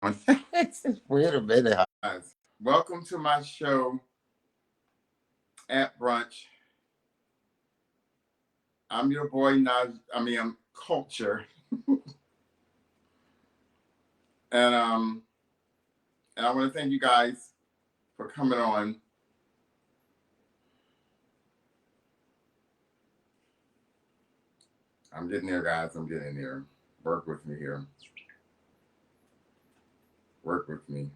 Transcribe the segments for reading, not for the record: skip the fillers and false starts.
Wait a minute. Guys, welcome to my show at brunch. I'm your boy I'm Culture, and I want to thank you guys for coming on. I'm getting there, guys. I'm getting there. Work with me here. Work with me.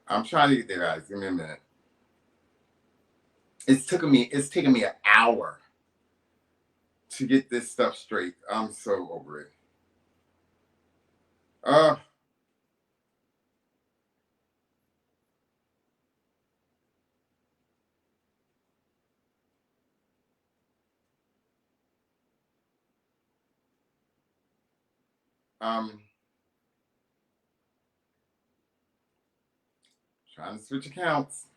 I'm trying to get there, guys. Give me a minute. It's taking me an hour to get this stuff straight. I'm so over it. Uh um trying to switch accounts.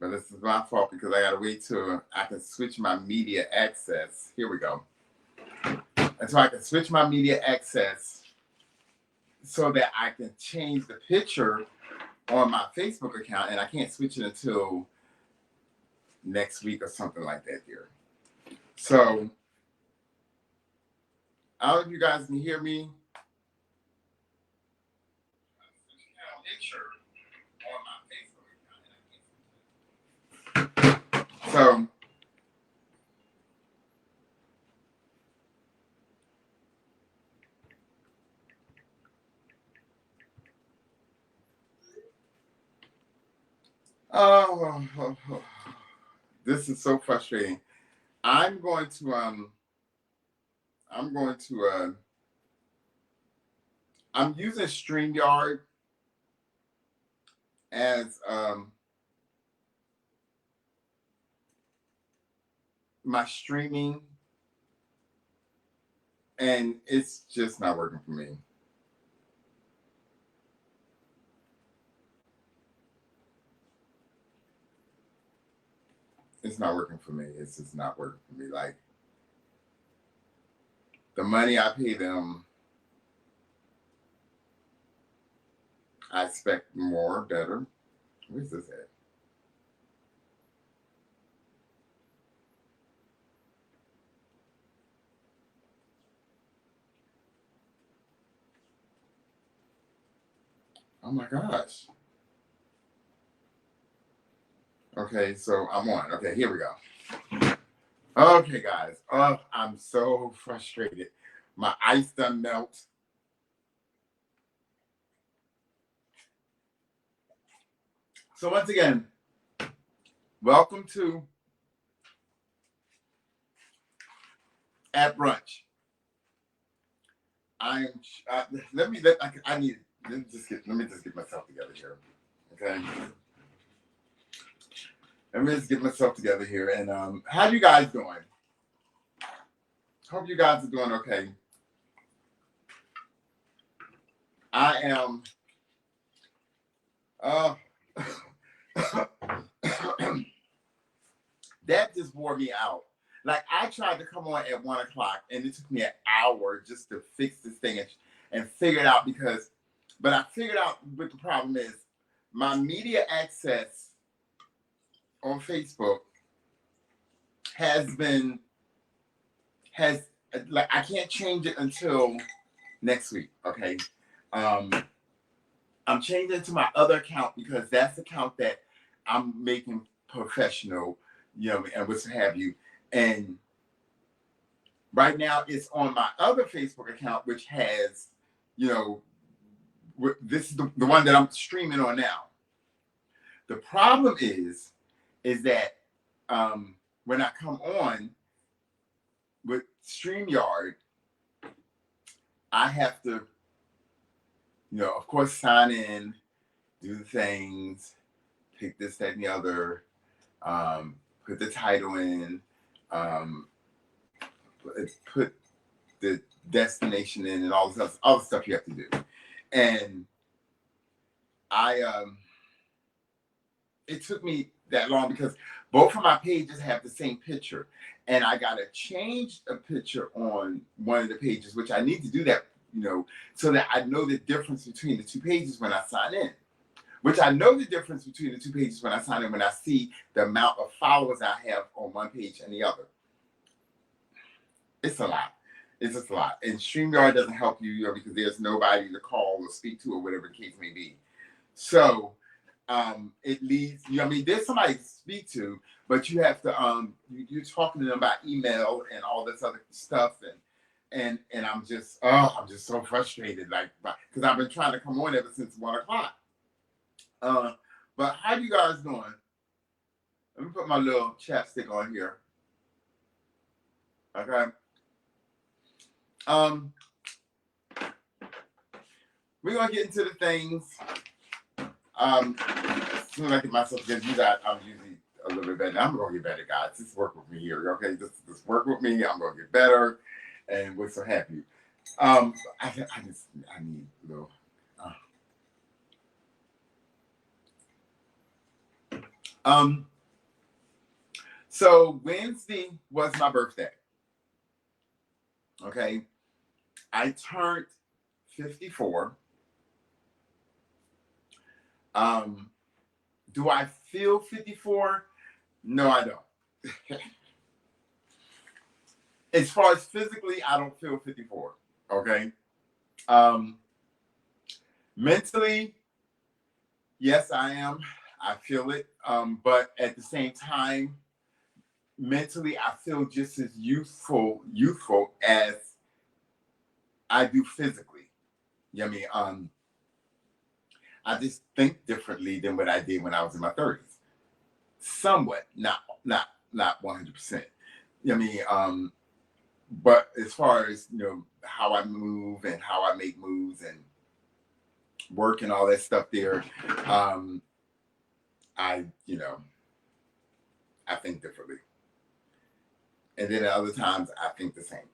But this is my fault because I gotta wait till I can switch my media access. Here we go. And so I can switch my media access so that I can change the picture on my Facebook account, and I can't switch it until next week or something like that here. So I don't know if you guys can hear me. So oh, this is so frustrating. I'm going to I'm using StreamYard as my streaming, and it's just not working for me. It's not working for me. It's just not working for me. Like, the money I pay them, I expect more, better. Where's this at? Oh my gosh. Okay, so I'm on. Okay, here we go. Okay, guys. Oh, I'm so frustrated. My ice done melt. So once again, welcome to At Brunch. I'm. Let me. I need. Let me just get myself together here. Okay. Let me just get myself together here. And how you guys doing? Hope you guys are doing okay. I am. Uh, that just wore me out. Like, I tried to come on at 1 o'clock, and it took me an hour just to fix this thing and figure it out but I figured out what the problem is. My media access on Facebook has like, I can't change it until next week. Okay. I'm changing it to my other account because that's the account that I'm making professional, and what have you. And right now it's on my other Facebook account, which has, this is the one that I'm streaming on now. The problem is that when I come on with StreamYard, I have to, of course, sign in, do the things, pick this, that, and the other, put the title in, put the destination in, and all the stuff you have to do. And I it took me that long because both of my pages have the same picture, and I gotta change a picture on one of the pages, which I need to do that, so that I know the difference between the two pages when I sign in. Which I know the difference between the two pages when I sign in, when I see the amount of followers I have on one page and the other. It's a lot. It's just a lot. And StreamYard doesn't help you, because there's nobody to call or speak to or whatever the case may be. So it leads you. I mean, there's somebody to speak to, but you have to you're talking to them by email and all this other stuff, and I'm just so frustrated, like, because I've been trying to come on ever since 1:00. But how you guys doing? Let me put my little chapstick on here. Okay. We're gonna get into the things. As soon as I get myself together, I'm usually a little bit better. I'm gonna get better, guys. Just work with me here, okay? Just work with me. I'm gonna get better, and we're so happy. I need a little. So Wednesday was my birthday. Okay. I turned 54. Do I feel 54? No, I don't. As far as physically, I don't feel 54. Okay. Mentally, yes, I am. I feel it. But at the same time, mentally, I feel just as youthful as I do physically. You know what I mean? I just think differently than what I did when I was in my 30s. Somewhat, not 100%. You know what I mean? But as far as, how I move and how I make moves and work and all that stuff there, I think differently. And then at other times I think the same.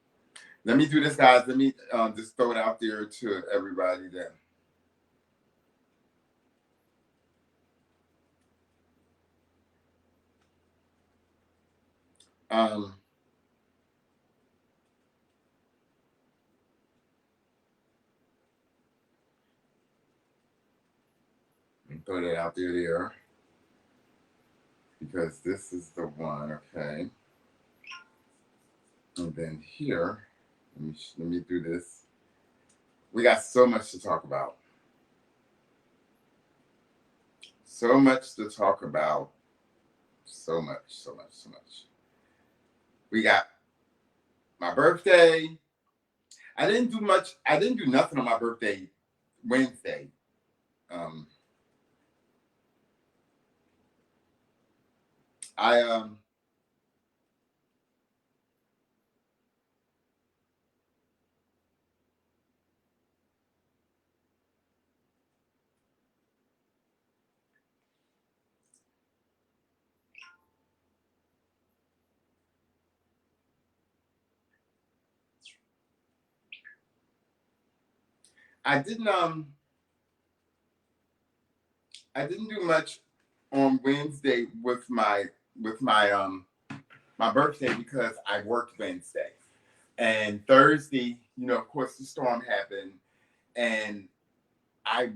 Let me do this, guys. Let me just throw it out there to everybody that let me throw that out there because this is the one, okay. And then here, let me do this. We got so much to talk about. So much to talk about. So much. We got my birthday. I didn't do much. I didn't do nothing on my birthday Wednesday. I didn't do much on Wednesday with my my birthday because I worked Wednesday. And Thursday, of course the storm happened and I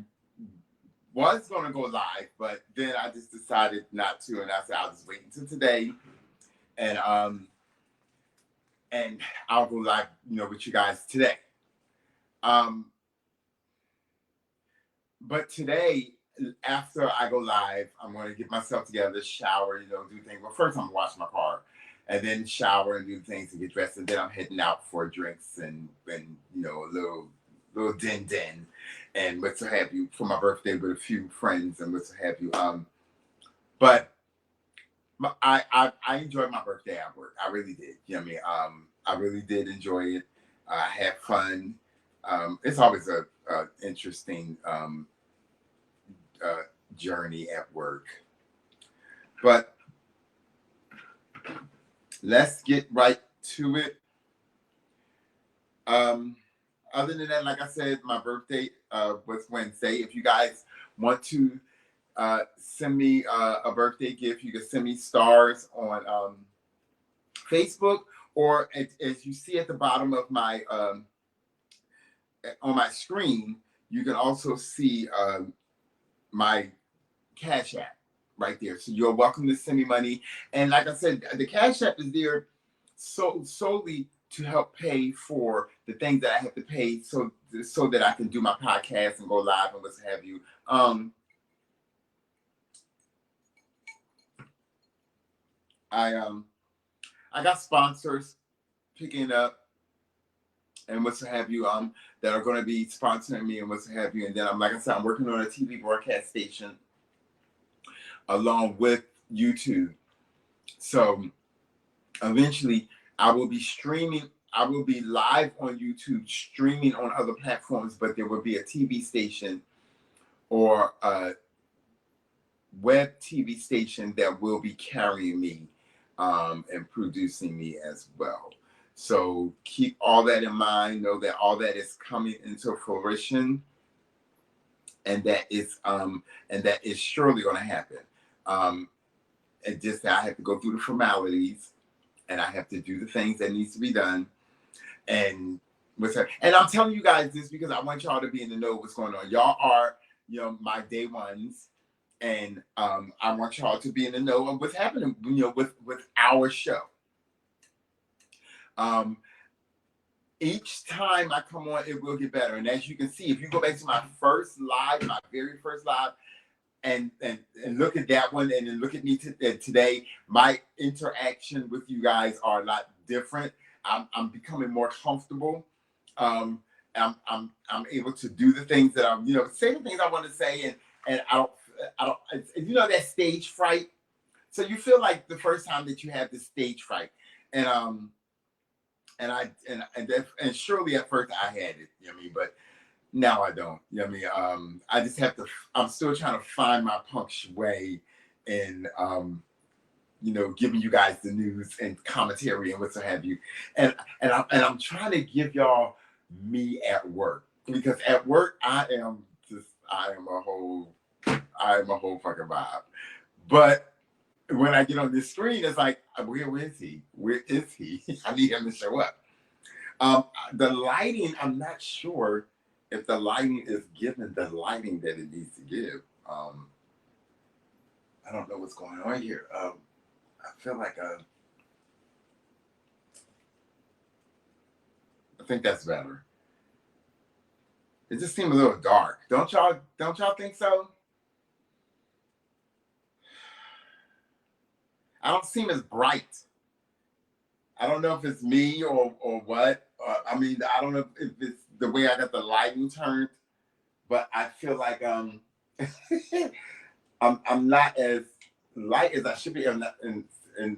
was gonna go live, but then I just decided not to, and I said I'll just wait until today, and I'll go live, with you guys today. But today, after I go live, I'm going to get myself together, shower, do things. Well, first I'm going to wash my car, and then shower and do things and get dressed, and then I'm heading out for drinks and a little din and what so have you for my birthday with a few friends and what so have you. But I enjoyed my birthday at work. I really did. You know what I mean? I really did enjoy it. I had fun. It's always a interesting journey at work. But let's get right to it. Other than that, like I said, my birthday was Wednesday. If you guys want to send me a birthday gift. You can send me stars on Facebook, or as you see at the bottom of my on my screen, you can also see my Cash App right there. So you're welcome to send me money. And like I said, the Cash App is there solely to help pay for the things that I have to pay so that I can do my podcast and go live and what have you. I got sponsors picking up and what have you that are going to be sponsoring me and what have you. And then like I said, I'm working on a TV broadcast station along with YouTube. So eventually I will be streaming. I will be live on YouTube, streaming on other platforms, but there will be a TV station or a web TV station that will be carrying me and producing me as well. So keep all that in mind. Know that all that is coming into fruition, and that is surely going to happen. And just I have to go through the formalities, and I have to do the things that needs to be done. And I'm telling you guys this because I want y'all to be in the know what's going on. Y'all are, my day ones, and I want y'all to be in the know of what's happening, with our show. Each time I come on, it will get better. And as you can see, if you go back to my very first live, and look at that one, and then look at me today, my interaction with you guys are a lot different. I'm becoming more comfortable. I'm able to do the things that I'm, say the things I want to say, and I don't, that stage fright. So you feel like the first time that you have this stage fright, and surely at first I had it, but now I don't. I just have to. I'm still trying to find my way in, giving you guys the news and commentary and what have you. And I'm trying to give y'all me at work, because at work I am a whole fucking vibe. But when I get on this screen, it's like, where is he? Where is he? I need him to show up. The lighting, I'm not sure if the lighting is given the lighting that it needs to give. I don't know what's going on here. I feel like I think that's better. It just seemed a little dark. Don't y'all think so? I don't seem as bright. I don't know if it's me or what. I don't know if it's the way I got the lighting turned, but I feel like I'm not as light as I should be. And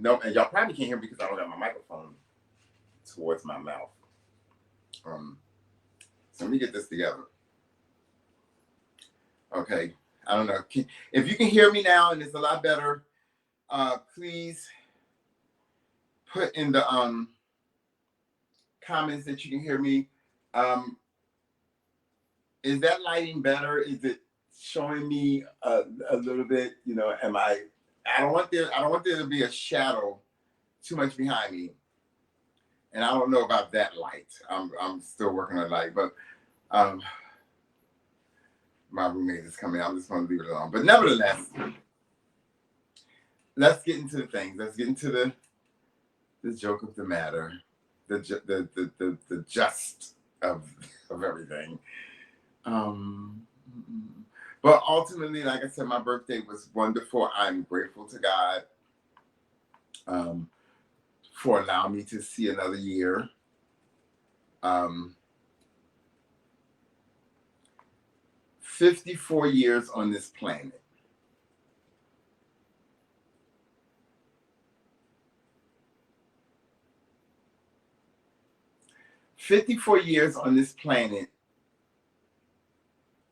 y'all probably can't hear me because I don't have my microphone towards my mouth. So let me get this together. Okay, I don't know if you can hear me now, and it's a lot better. Please put in the comments that you can hear me. Is that lighting better? Is it showing me a little bit? I don't want there to be a shadow too much behind me. And I don't know about that light. I'm still working on light, but my roommate is coming. I'm just going to leave it alone. But nevertheless, let's get into the things. Let's get into the joke of the matter, the just of everything. But ultimately, like I said, my birthday was wonderful. I'm grateful to God for allowing me to see another year. 54 years on this planet. "54 years on this planet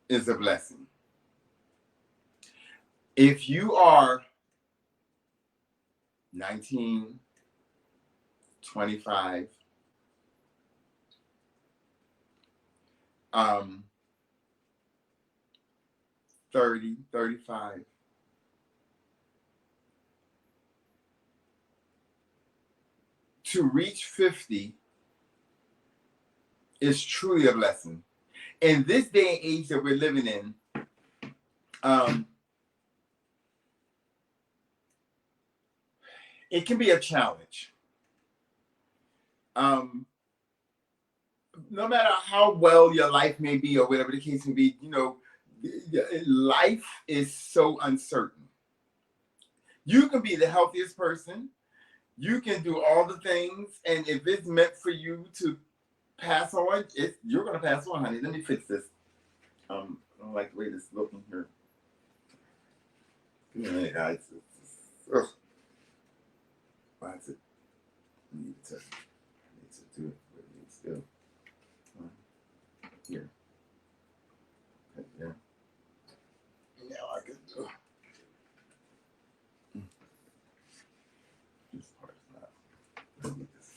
is a blessing. If you are 19, 25, 30, 35, to reach 50 is truly a blessing. In this day and age that we're living in, it can be a challenge. No matter how well your life may be or whatever the case may be, you know, life is so uncertain. You can be the healthiest person. You can do all the things. And if it's meant for you to pass on, you're going to pass on, honey. Let me fix this. I don't like the way this is looking here. Yeah, guys. Why is it? I need to do it. What it needs to do. Here. Okay, yeah. Now I can do it. This part's not. Let me just.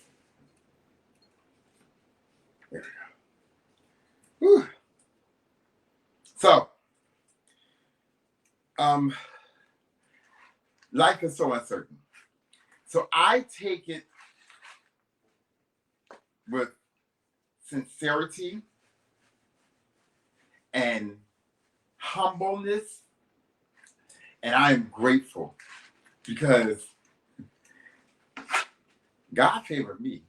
There we go. Whew. So, life is so uncertain. So I take it with sincerity and humbleness, and I am grateful because God favored me.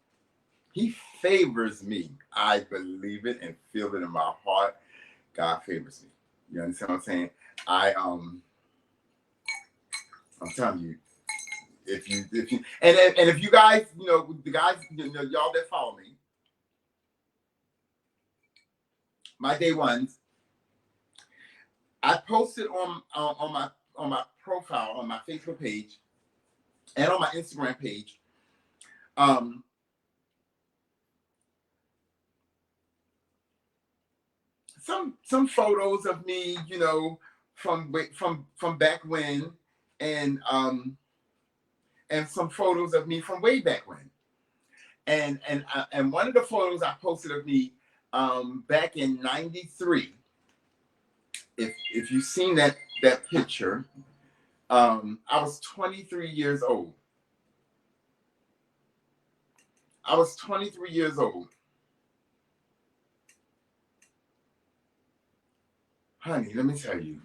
He favors me. I believe it and feel it in my heart. God favors me. You understand what I'm saying? I'm telling you, if you and if you guys, you know, the guys, you know, y'all that follow me, my day ones, I posted on my profile on my Facebook page and on my Instagram page, some photos of me, you know, from back when, and some photos of me from way back when, and one of the photos I posted of me back in '93. If you've seen that picture, I was 23 years old. I was 23 years old. Honey, let me tell you.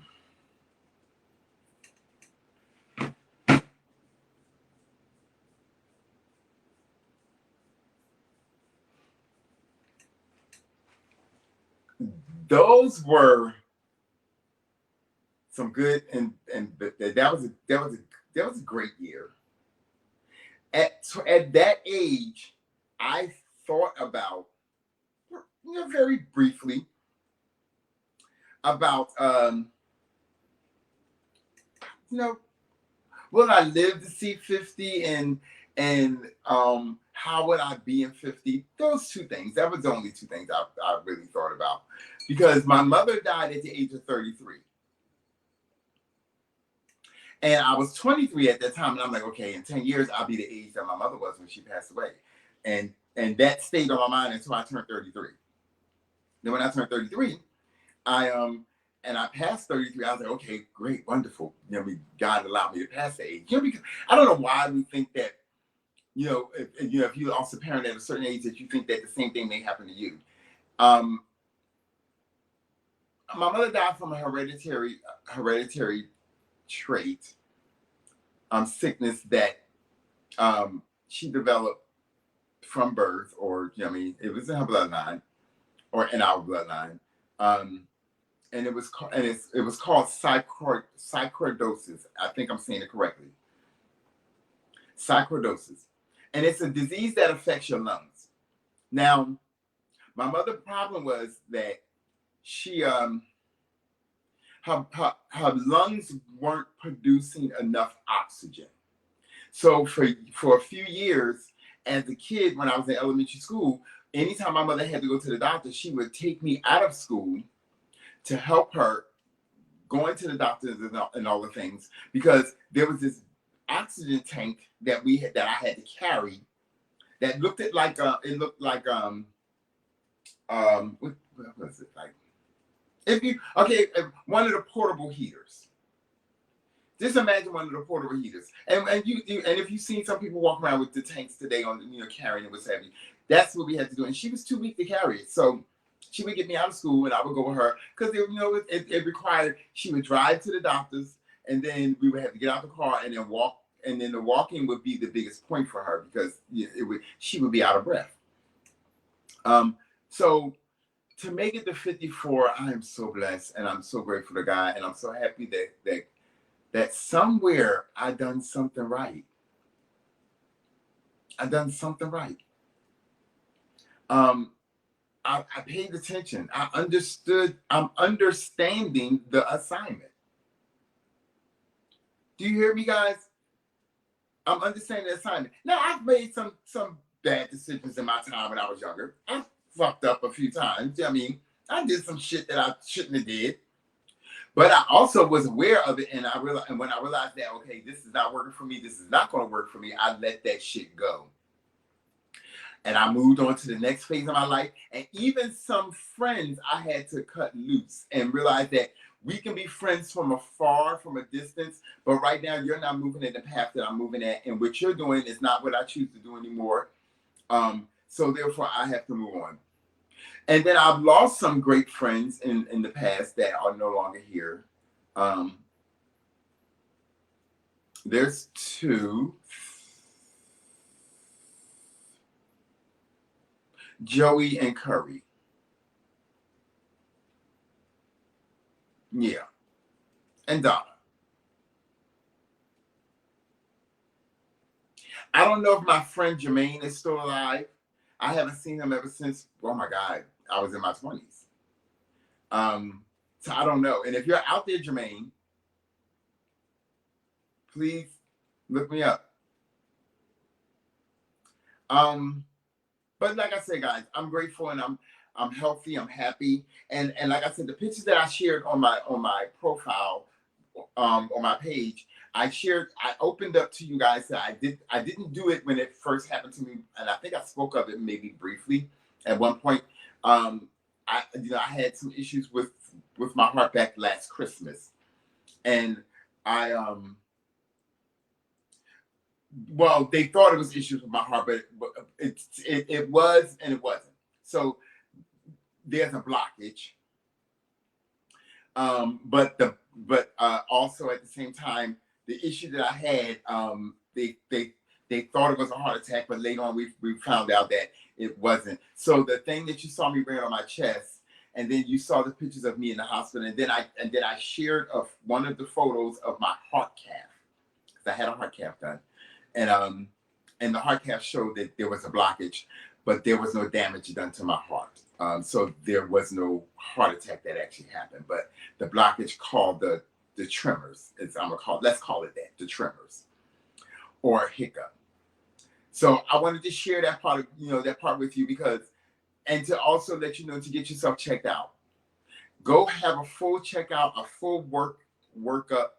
Those were some good, and that was a great year. At that age, I thought about, you know, very briefly about, you know, will I live to see 50, and how would I be in 50? Those two things. That was the only two things I really thought about, because my mother died at the age of 33. And I was 23 at that time, and I'm like, okay, in 10 years, I'll be the age that my mother was when she passed away. And that stayed on my mind until I turned 33. Then when I turned 33, I passed 33. I was like, okay, great, wonderful. You know, God allowed me to pass that age. You know, because I don't know why we think that, you know, if you're also a parent at a certain age, that you think that the same thing may happen to you. My mother died from a hereditary trait, sickness that she developed from birth, or, you know, I mean, it was in her bloodline or in our bloodline, and it was called psychordosis. I think I'm saying it correctly. Psychordosis, and it's a disease that affects your lungs. Now, my mother's problem was that she her lungs weren't producing enough oxygen. So for a few years, as a kid, when I was in elementary school, anytime my mother had to go to the doctor, she would take me out of school to help her going to the doctors and all the things, because there was this oxygen tank that I had to carry that looked like what was it like? One of the portable heaters. Just imagine one of the portable heaters. And if you've seen some people walk around with the tanks today on, carrying it was heavy. That's what we had to do. And she was too weak to carry it. So she would get me out of school and I would go with her because it required, she would drive to the doctor's and then we would have to get out the car and then walk. And then the walking would be the biggest point for her because she would be out of breath. So to make it to 54, I am so blessed and I'm so grateful to God and I'm so happy that somewhere I done something right. I done something right. I paid attention. I understood. I'm understanding the assignment. Do you hear me, guys? I'm understanding the assignment. Now, I've made some bad decisions in my time when I was younger. I fucked up a few times. I mean, I did some shit that I shouldn't have did. But I also was aware of it, and when I realized that, okay, this is not working for me, this is not going to work for me, I let that shit go. And I moved on to the next phase of my life. And even some friends I had to cut loose and realize that we can be friends from afar, from a distance, but right now you're not moving in the path that I'm moving at. And what you're doing is not what I choose to do anymore. So therefore, I have to move on. And then I've lost some great friends in the past that are no longer here. There's two. Joey and Curry. Yeah. And Donna. I don't know if my friend Jermaine is still alive. I haven't seen him ever since, oh my God, I was in my 20s. So I don't know. And if you're out there, Jermaine, please look me up. But like I said, guys, I'm grateful and I'm healthy, I'm happy. And like I said, the pictures that I shared on my profile, on my page, I opened up to you guys that I didn't do it when it first happened to me, and I think I spoke of it maybe briefly at one point. I had some issues with my heart back last Christmas, and well, they thought it was issues with my heart, but it was and it wasn't. So there's a blockage. But also at the same time, the issue that I had, they thought it was a heart attack, but later on we found out that it wasn't. So the thing that you saw me wearing on my chest, and then you saw the pictures of me in the hospital, and then I shared one of the photos of my heart cath because I had a heart cath done, and the heart cath showed that there was a blockage, but there was no damage done to my heart. So there was no heart attack that actually happened, but the blockage called the tremors. Let's call it that, the tremors, or hiccup. So I wanted to share that part with you and to also let you know to get yourself checked out. Go have a full checkout, a full workup.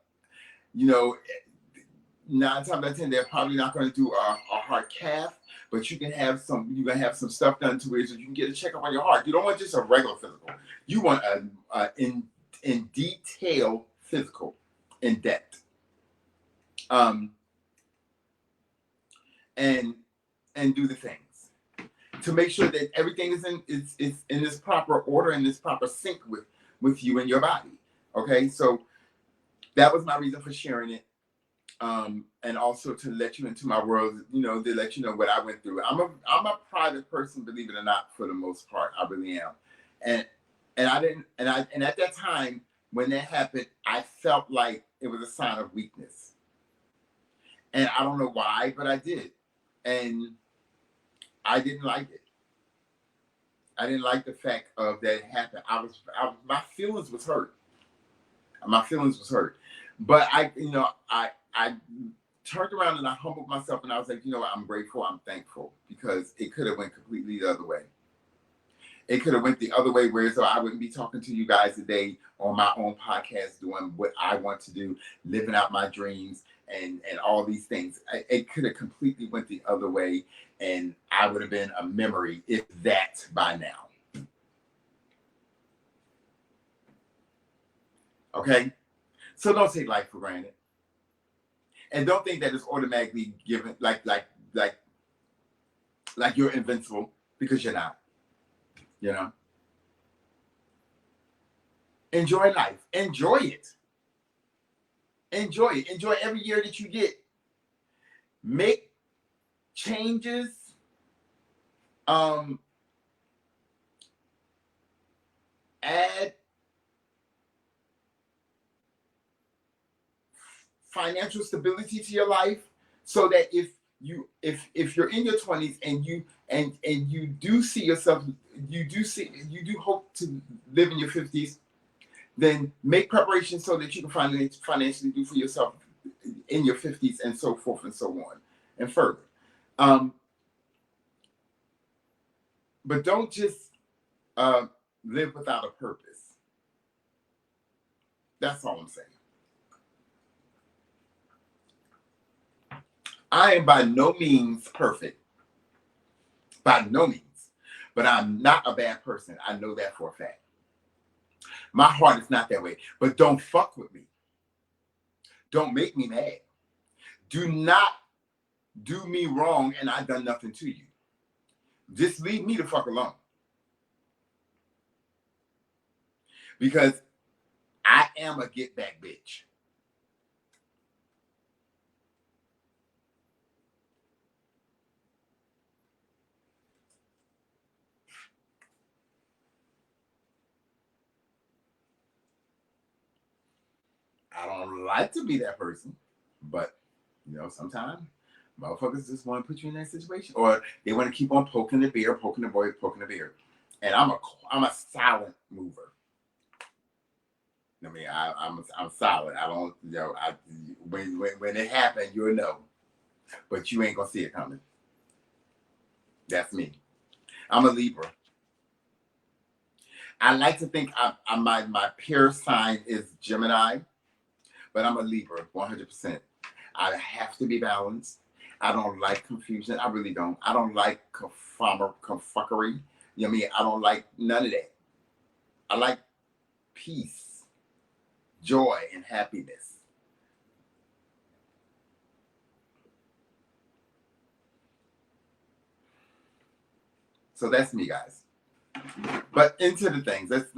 9 times out of 10, they're probably not going to do a heart cath, but you're gonna have some stuff done to where so you can get a checkup on your heart. You don't want just a regular physical. You want a in detail physical, in depth, and do the things to make sure that everything is in this proper order and this proper sync with you and your body. Okay, so that was my reason for sharing it. And also to let you into my world, to let you know what I went through. I'm a private person, believe it or not, for the most part. I really am. And at that time when that happened, I felt like it was a sign of weakness. And I don't know why, but I did. And I didn't like it. I didn't like the fact of that it happened. My feelings was hurt. But I turned around and I humbled myself and I was like, I'm grateful, I'm thankful, because it could have went completely the other way. It could have went the other way, where so I wouldn't be talking to you guys today on my own podcast, doing what I want to do, living out my dreams and all these things. It could have completely went the other way, and I would have been a memory, if that, by now. Okay? So don't take life for granted. And don't think that it's automatically given like you're invincible, because you're not. You know? Enjoy life. Enjoy it. Enjoy it. Enjoy every year that you get. Make changes. Add financial stability to your life, so that if you're in your 20s and you do see yourself, you do hope to live in your 50s, then make preparations so that you can financially do for yourself in your 50s, and so forth and so on and further. But don't just live without a purpose. That's all I'm saying. I am by no means perfect. By no means. But I'm not a bad person. I know that for a fact. My heart is not that way. But don't fuck with me. Don't make me mad. Do not do me wrong and I've done nothing to you. Just leave me the fuck alone. Because I am a get back bitch. I don't like to be that person, but you know, sometimes motherfuckers just want to put you in that situation, or they want to keep on poking the bear, poking the boy, poking the bear. And I'm a silent mover. I mean, I'm solid. I don't, you know, when it happens, you'll know, but you ain't gonna see it coming. That's me. I'm a Libra. I like to think my peer sign is Gemini, but I'm a Libra, 100%. I have to be balanced. I don't like confusion. I really don't. I don't like confuckery. You know what I mean? I don't like none of that. I like peace, joy, and happiness. So that's me, guys. But into the things. That's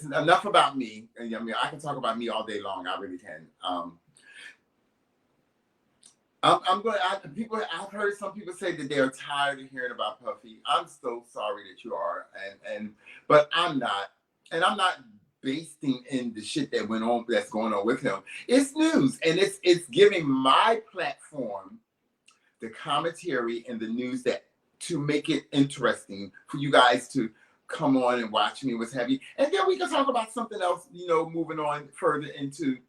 enough about me. I mean, I can talk about me all day long. I really can. I'm going. I've heard some people say that they're tired of hearing about Puffy. I'm so sorry that you are, but I'm not, and I'm not basting in the shit that's going on with him. It's news, and it's giving my platform the commentary and the news that to make it interesting for you guys to come on and watch me, what's have you, and then we can talk about something else. You know, moving on further into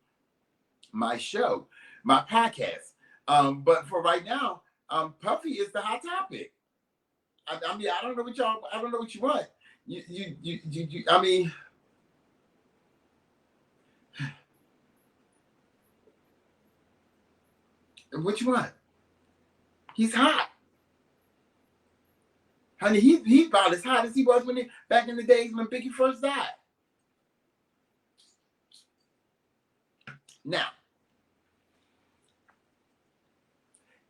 my show, my podcast. But for right now, Puffy is the hot topic. I mean, I don't know what you want. I mean, what you want? He's hot. Honey, he's about as hot as he was back in the days when Biggie first died. Now,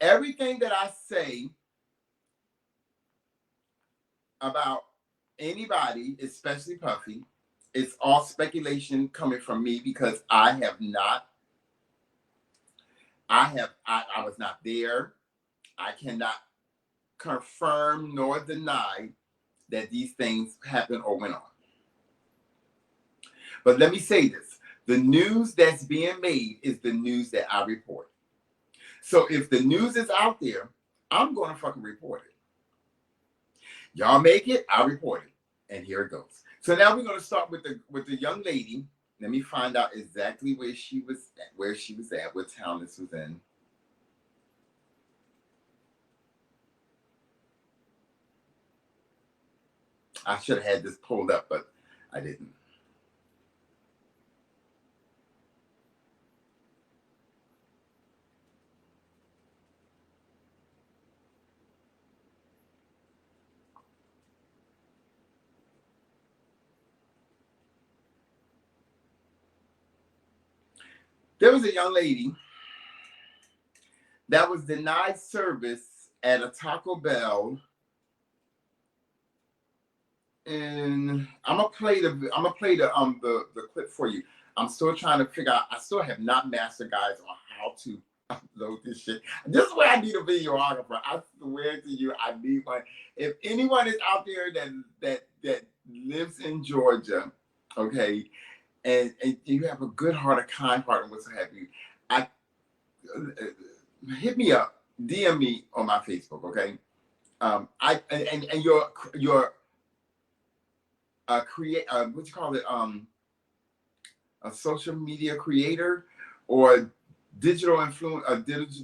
everything that I say about anybody, especially Puffy, it's all speculation coming from me, because I was not there. I cannot confirm nor deny that these things happened or went on. But let me say this. The news that's being made is the news that I report. So if the news is out there, I'm going to fucking report it. Y'all make it, I'll report it. And here it goes. So now we're going to start with the young lady. Let me find out exactly where she was at, what town this was in. I should have had this pulled up, but I didn't. There was a young lady that was denied service at a Taco Bell. And I'm gonna play the clip for you. I'm still trying to figure out. I still have not mastered, guys, on how to upload this shit. This is where I need a videographer. I swear to you, I need one. If anyone is out there that lives in Georgia, okay, and you have a good heart, a kind heart, and what have you, hit me up, DM me on my Facebook, okay. And your create what you call it, a social media creator or digital influence, a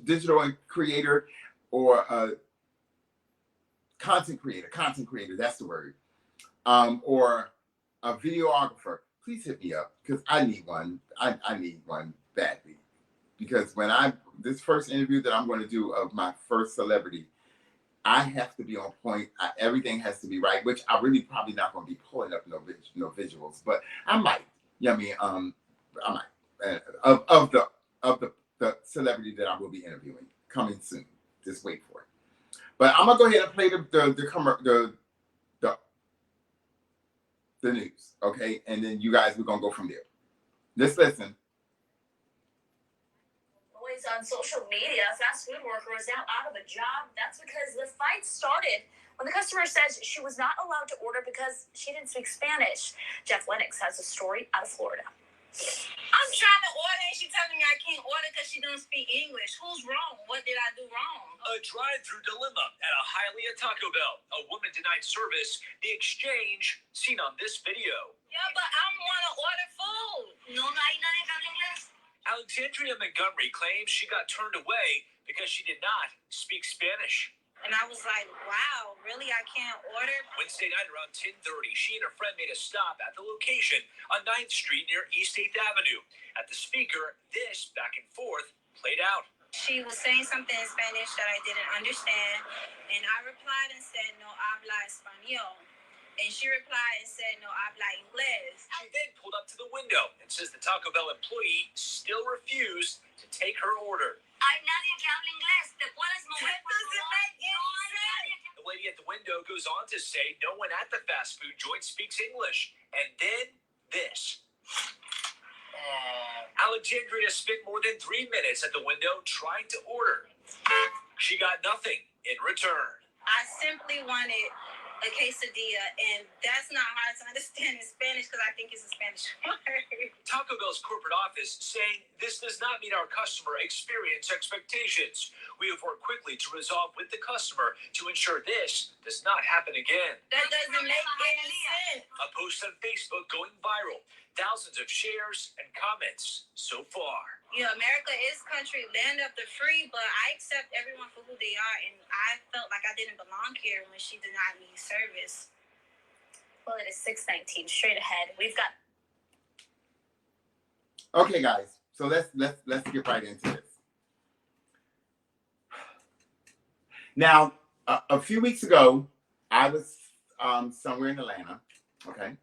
digital creator, or a content creator, that's the word, or a videographer. Please hit me up, because I need one. I need one badly, because when this first interview that I'm going to do of my first celebrity, I have to be on point. Everything has to be right, which I really probably not going to be pulling up no visuals, but I might. Yeah, I might. Of the celebrity that I will be interviewing coming soon. Just wait for it. But I'm gonna go ahead and play the news, okay? And then you guys, we're gonna go from there. Let's listen. On social media, a fast food worker is now out of a job. That's because the fight started when the customer says she was not allowed to order because she didn't speak Spanish. Jeff Lennox has a story out of Florida. I'm trying to order and she's telling me I can't order because she doesn't speak English. Who's wrong? What did I do wrong? A drive-through dilemma at a Hialeah Taco Bell. A woman denied service. The exchange seen on this video. Yeah, but I want to order food. No hay nadie que hable inglés. Alexandria Montgomery claims she got turned away because she did not speak Spanish. And I was like, wow, really? I can't order? Wednesday night around 10:30, she and her friend made a stop at the location on 9th Street near East 8th Avenue. At the speaker, this back and forth played out. She was saying something in Spanish that I didn't understand, and I replied and said, no habla español. And she replied and said, no habla inglés. She then pulled up to the window and says the Taco Bell employee still refused to take her order. Hay nadie que hable inglés. ¿Te puedes mover, por favor? The lady at the window goes on to say no one at the fast food joint speaks English. And then this. Alexandria spent more than 3 minutes at the window trying to order. She got nothing in return. I simply wanted a quesadilla, and that's not hard to understand in Spanish because I think it's a Spanish word. Taco Bell's corporate office saying this does not meet our customer experience expectations. We have worked quickly to resolve with the customer to ensure this does not happen again. That doesn't make any sense. A post on Facebook going viral. Thousands of shares and comments so far. Yeah, America is country, land of the free, but I accept everyone for who they are, and I felt like I didn't belong here when she denied me service. Well, it is 6:19. Straight ahead, we've got. Okay, guys. So let's get right into this. Now, a few weeks ago, I was somewhere in Atlanta, okay,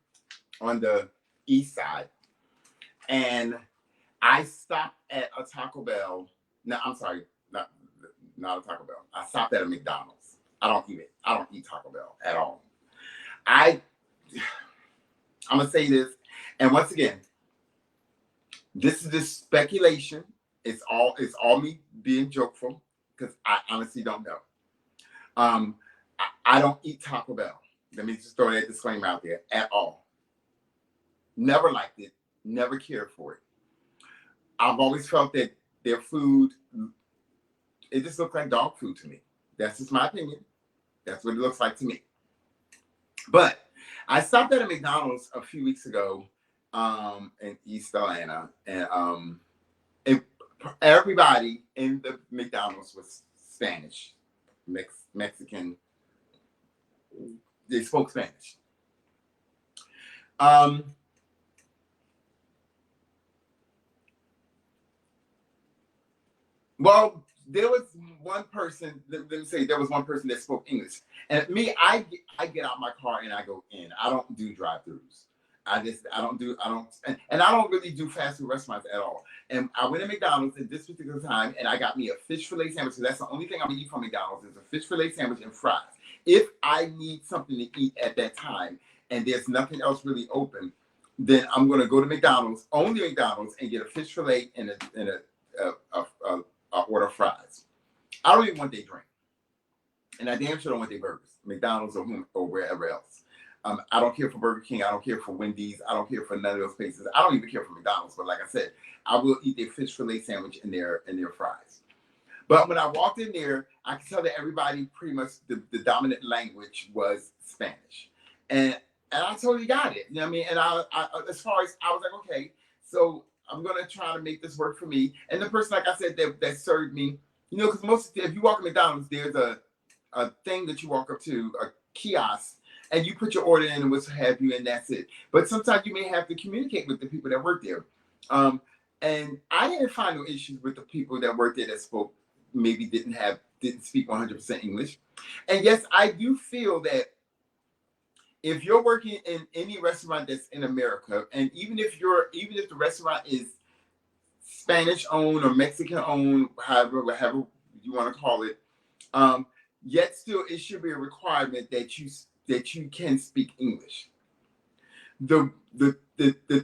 on the east side, and I stopped at a Taco Bell. No, I'm sorry, not a Taco Bell. I stopped at a McDonald's. I don't eat Taco Bell at all. I'm gonna say this, and once again, this is just speculation. It's all me being jokeful because I honestly don't know. I don't eat Taco Bell. Let me just throw that disclaimer out there at all. Never liked it. Never cared for it. I've always felt that their food, it just looks like dog food to me. That's just my opinion. That's what it looks like to me. But I stopped at a McDonald's a few weeks ago in East Atlanta, and everybody in the McDonald's was Spanish, Mexican. They spoke Spanish. Well, there was one person. Let me say there was one person that spoke English, and me, I get out my car and I go in. I don't do drive-throughs. I don't really do fast food restaurants at all. And I went to McDonald's at this particular time, and I got me a fish fillet sandwich. So that's the only thing I'm gonna eat from McDonald's is a fish fillet sandwich and fries. If I need something to eat at that time, and there's nothing else really open, then I'm gonna go to McDonald's, only McDonald's, and get a fish fillet and a order of fries. I don't even want their drink, and I damn sure don't want their burgers, McDonald's or wherever else. I don't care for Burger King. I don't care for Wendy's. I don't care for none of those places. I don't even care for McDonald's. But like I said, I will eat their fish fillet sandwich and their fries. But when I walked in there, I could tell that everybody pretty much the dominant language was Spanish, and I totally got it. You know what I mean? And I as far as I was like, okay, so I'm gonna try to make this work for me. And the person, like I said, that served me, you know, because if you walk in McDonald's, there's a thing that you walk up to, a kiosk. And you put your order in and what have you, and that's it. But sometimes you may have to communicate with the people that work there. And I didn't find no issues with the people that worked there that maybe didn't speak 100% English. And yes, I do feel that if you're working in any restaurant that's in America, and even if the restaurant is Spanish owned or Mexican owned, however you want to call it, yet still it should be a requirement that you can speak English. The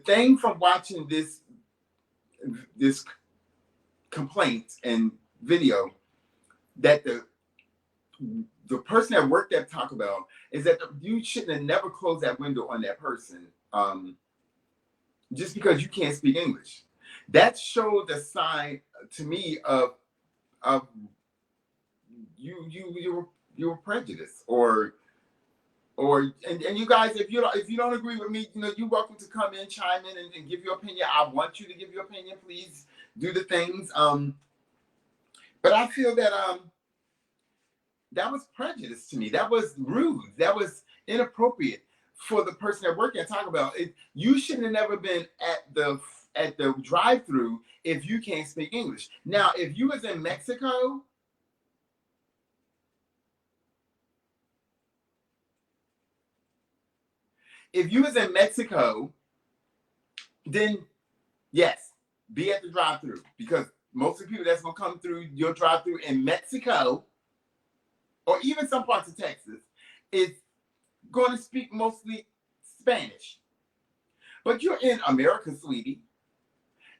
thing from watching this complaint and video that the person that worked at Taco Bell is that you shouldn't have never closed that window on that person just because you can't speak English. That showed the sign to me of you were prejudiced and you guys, if you don't agree with me, you know, you're welcome to come in, chime in, and give your opinion. I want you to give your opinion. Please do the things. But I feel that that was prejudice to me. That was rude. That was inappropriate for the person that worked at Taco Bell. You shouldn't have never been at the drive-thru if you can't speak English. Now, if you was in Mexico. If you was in Mexico, then yes, be at the drive-thru, because most of the people that's gonna come through your drive-thru in Mexico, or even some parts of Texas, is going to speak mostly Spanish. But you're in America, sweetie,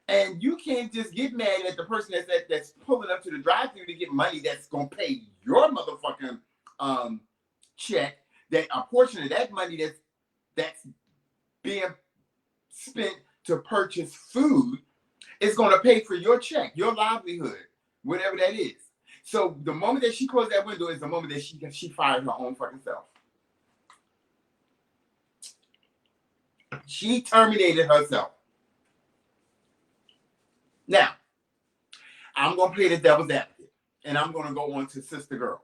and you can't just get mad at the person that's pulling up to the drive-thru to get money that's gonna pay your motherfucking check. That a portion of that money that's being spent to purchase food is going to pay for your check, your livelihood, whatever that is. So the moment that she closed that window is the moment that she fired her own fucking self. She terminated herself. Now, I'm going to play the devil's advocate, and I'm going to go on to Sister Girl.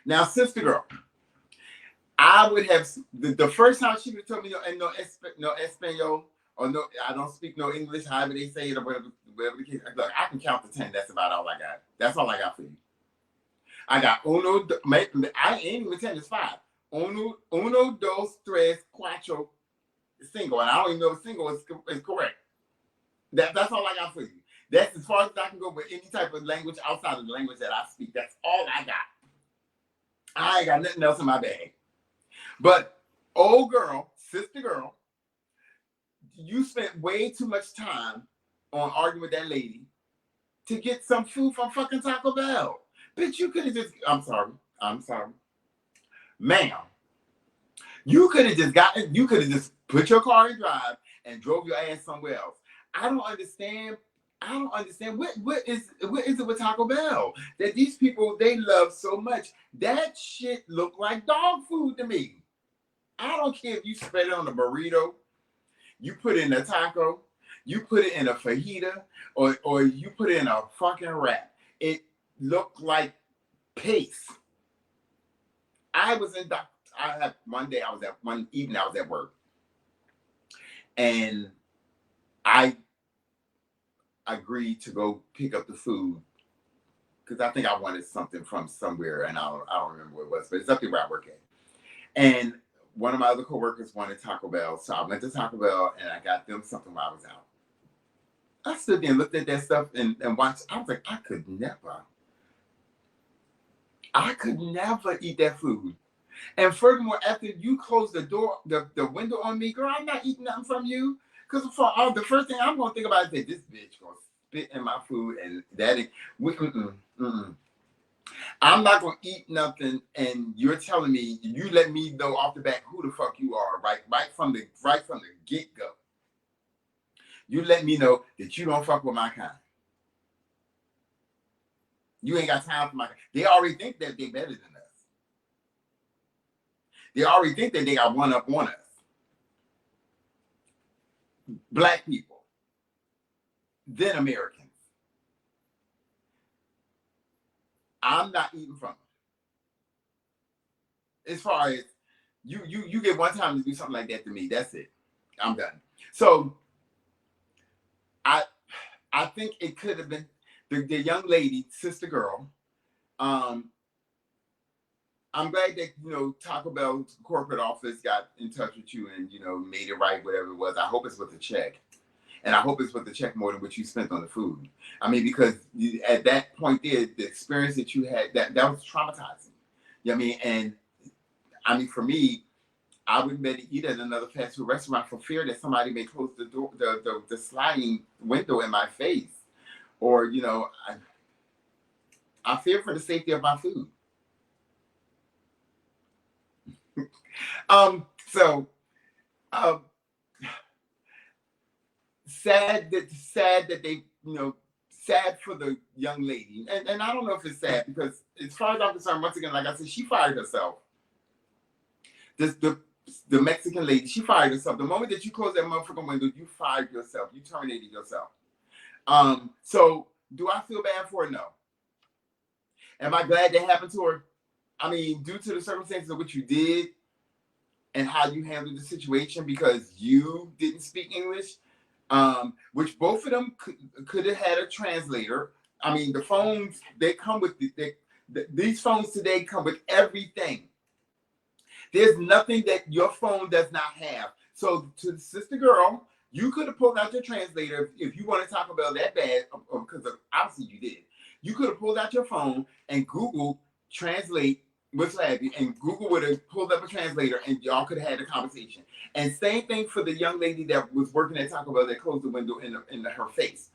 Now, Sister Girl, I would have the first time she would tell me no Espanol, or no, I don't speak no English, however they say it, or whatever the case. Look, I can count to 10. That's about all I got. That's all I got for you. I got I ain't even 10, it's 5. Uno, dos, tres, cuatro, cinco. And I don't even know if cinco is correct. That's all I got for you. That's as far as I can go with any type of language outside of the language that I speak. That's all I got. I ain't got nothing else in my bag. But old girl, Sister Girl, you spent way too much time on arguing with that lady to get some food from fucking Taco Bell. Bitch, you could have just, I'm sorry. Ma'am, you could have just put your car in drive and drove your ass somewhere else. I don't understand what is it with Taco Bell that these people, they love so much. That shit look like dog food to me. I don't care if you spread it on a burrito, you put it in a taco, you put it in a fajita, or you put it in a fucking wrap. It looked like paste. One evening I was at work, and I agreed to go pick up the food because I think I wanted something from somewhere, and I don't remember what it was, but it's up there where I work at. And one of my other coworkers wanted Taco Bell, so I went to Taco Bell and I got them something while I was out. I stood there and looked at that stuff and watched. I was like, I could never eat that food. And furthermore, after you close the door, the window on me, girl, I'm not eating nothing from you. Because the first thing I'm gonna think about is that this bitch gonna spit in my food, and that ain't. I'm not gonna eat nothing, and you're telling me, you let me know off the bat who the fuck you are, right from the get go. You let me know that you don't fuck with my kind. You ain't got time for my kind. They already think that they're better than us. They already think that they got one up on us. Black people, then Americans. I'm not eating from them. As far as you get one time to do something like that to me, that's it. I'm done. So I think it could have been the young lady, sister girl. I'm glad that, Taco Bell's corporate office got in touch with you and, made it right, whatever it was. I hope it's with a check. And I hope it's with the check more than what you spent on the food. I mean, because at that point there, the experience that you had, that was traumatizing. You know what I mean? And I mean, for me, I wouldn't better eat at another fast food restaurant for fear that somebody may close the door, the sliding window in my face. Or, I fear for the safety of my food. Sad that they, sad for the young lady. And I don't know if it's sad because as far as I'm concerned, once again, like I said, she fired herself. The Mexican lady, she fired herself. The moment that you closed that motherfucking window, you fired yourself. You terminated yourself. So do I feel bad for her? No. Am I glad that happened to her? I mean, due to the circumstances of what you did and how you handled the situation because you didn't speak English, which both of them could have had a translator. I mean, the phones, they come with, these phones today come with everything. There's nothing that your phone does not have. So to the sister girl, you could have pulled out your translator if you want to talk about that bad, because obviously you did. You could have pulled out your phone and Google translate, what's have you, and Google would have pulled up a translator and y'all could have had a conversation. And same thing for the young lady that was working at Taco Bell that closed the window in her face.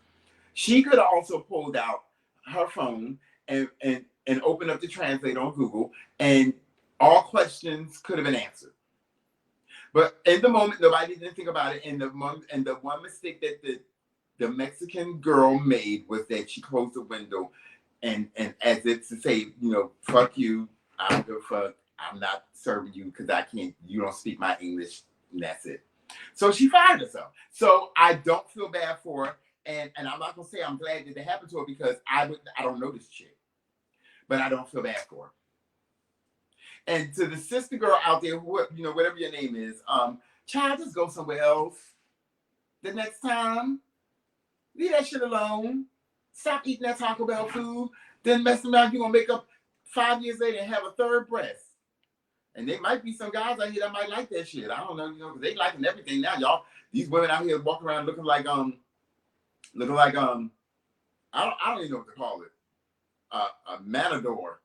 She could have also pulled out her phone and opened up the translator on Google, and all questions could have been answered. But in the moment, nobody didn't think about it. And the one mistake that the Mexican girl made was that she closed the window and as if to say, fuck you, I don't give a fuck, I'm not serving you because you don't speak my English, and that's it. So she fired herself. So I don't feel bad for her. And I'm not gonna say I'm glad that it happened to her because I don't know this chick. But I don't feel bad for her. And to the sister girl out there, whatever your name is, child, just go somewhere else. The next time, leave that shit alone. Stop eating that Taco Bell food. Then messing around, you're gonna make up 5 years later and have a third breast. And there might be some guys out here that might like that shit. I don't know, because they liking everything now, y'all. These women out here walking around looking like I don't even know what to call it. A matador.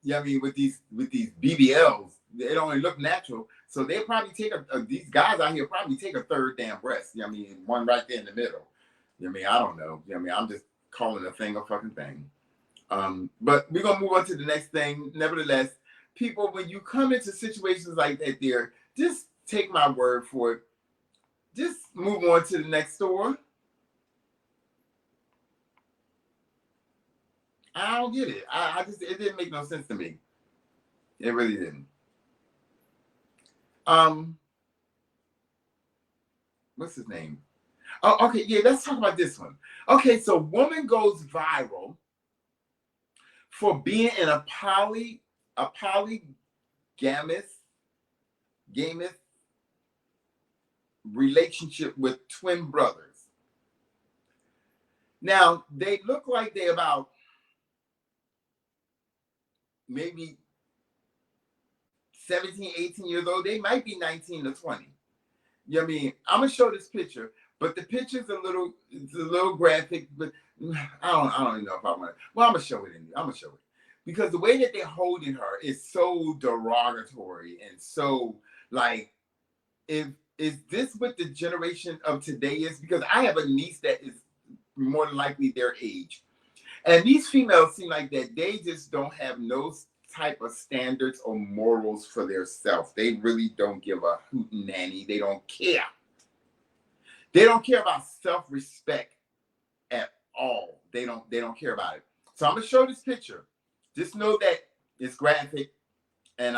Yeah, I mean, with these BBLs, they don't even look natural. So they probably take these guys out here probably take a third damn breast. I mean, one right there in the middle. I mean, I don't know. I mean, I'm just calling a thing a fucking thing. But we're gonna move on to the next thing. Nevertheless, people, when you come into situations like that, just take my word for it. Just move on to the next store. I don't get it. It didn't make no sense to me. It really didn't. What's his name? Oh, okay, yeah, let's talk about this one. Okay, so woman goes viral for being in a polygamous relationship with twin brothers. Now, they look like they're about maybe 17, 18 years old. They might be 19 or 20. You know what I mean? I'm gonna show this picture, but the picture's it's a little graphic, but I don't even know if I want to. Well, I'm gonna show it anyway. I'm gonna show it. Because the way that they're holding her is so derogatory and so like, is this what the generation of today is? Because I have a niece that is more than likely their age. And these females seem like that they just don't have no type of standards or morals for their self. They really don't give a hoot nanny. They don't care. They don't care about self-respect at all. They don't care about it. So I'm gonna show this picture. Just know that it's graphic, and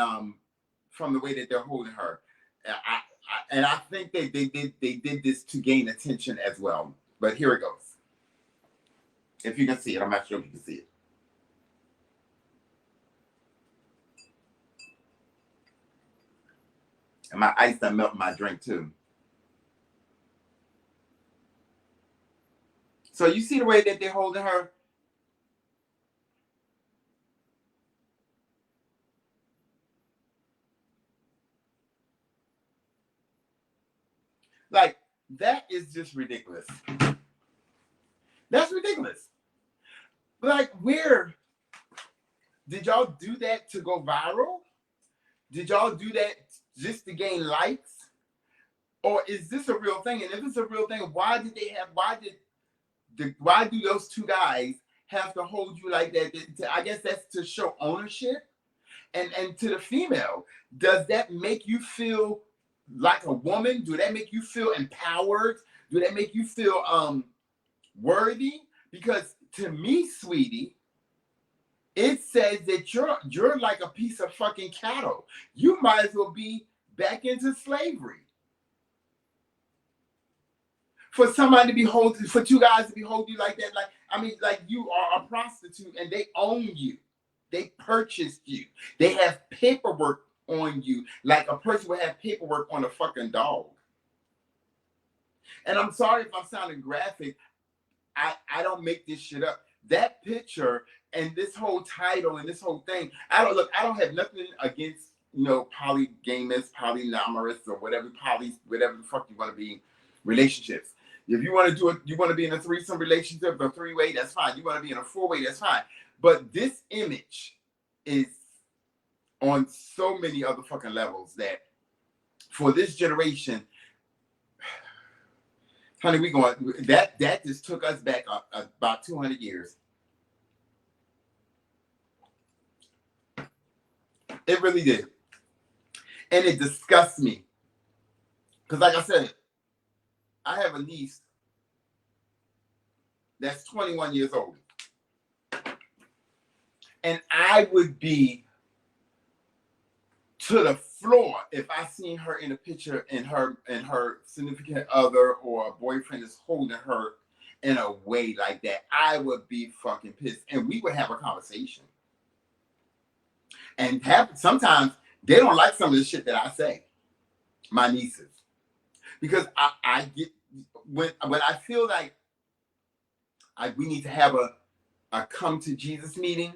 from the way that they're holding her, I think they did this to gain attention as well. But here it goes. If you can see it, I'm not sure if you can see it. And my ice done melt my drink too. So you see the way that they're holding her? Like, that is just ridiculous. That's ridiculous. Like, where did y'all do that to go viral? Did y'all do that just to gain likes? Or is this a real thing? And if it's a real thing, why do those two guys have to hold you like that? I guess that's to show ownership. And to the female, does that make you feel like a woman? Do that make you feel empowered? Do that make you feel worthy? Because to me, sweetie, it says that you're like a piece of fucking cattle. You might as well be back into slavery. For somebody to be holding, for two guys to be holding you like that, like you are a prostitute and they own you. They purchased you. They have paperwork on you, like a person would have paperwork on a fucking dog. And I'm sorry if I'm sounding graphic. I don't make this shit up. That picture and this whole title and this whole thing, I don't have nothing against, polygamous, polyamorous, or whatever the fuck you want to be, relationships. If you want to do it, you want to be in a threesome relationship, a three-way, that's fine. You want to be in a four-way, that's fine. But this image is on so many other fucking levels that for this generation, honey, that just took us back about 200 years. It really did. And it disgusts me. Because like I said, I have a niece that's 21 years old. And I would be to the floor if I seen her in a picture and her significant other or a boyfriend is holding her in a way like that. I would be fucking pissed. And we would have a conversation. And sometimes they don't like some of the shit that I say, my nieces. Because I get, when I feel like we need to have a come to Jesus meeting,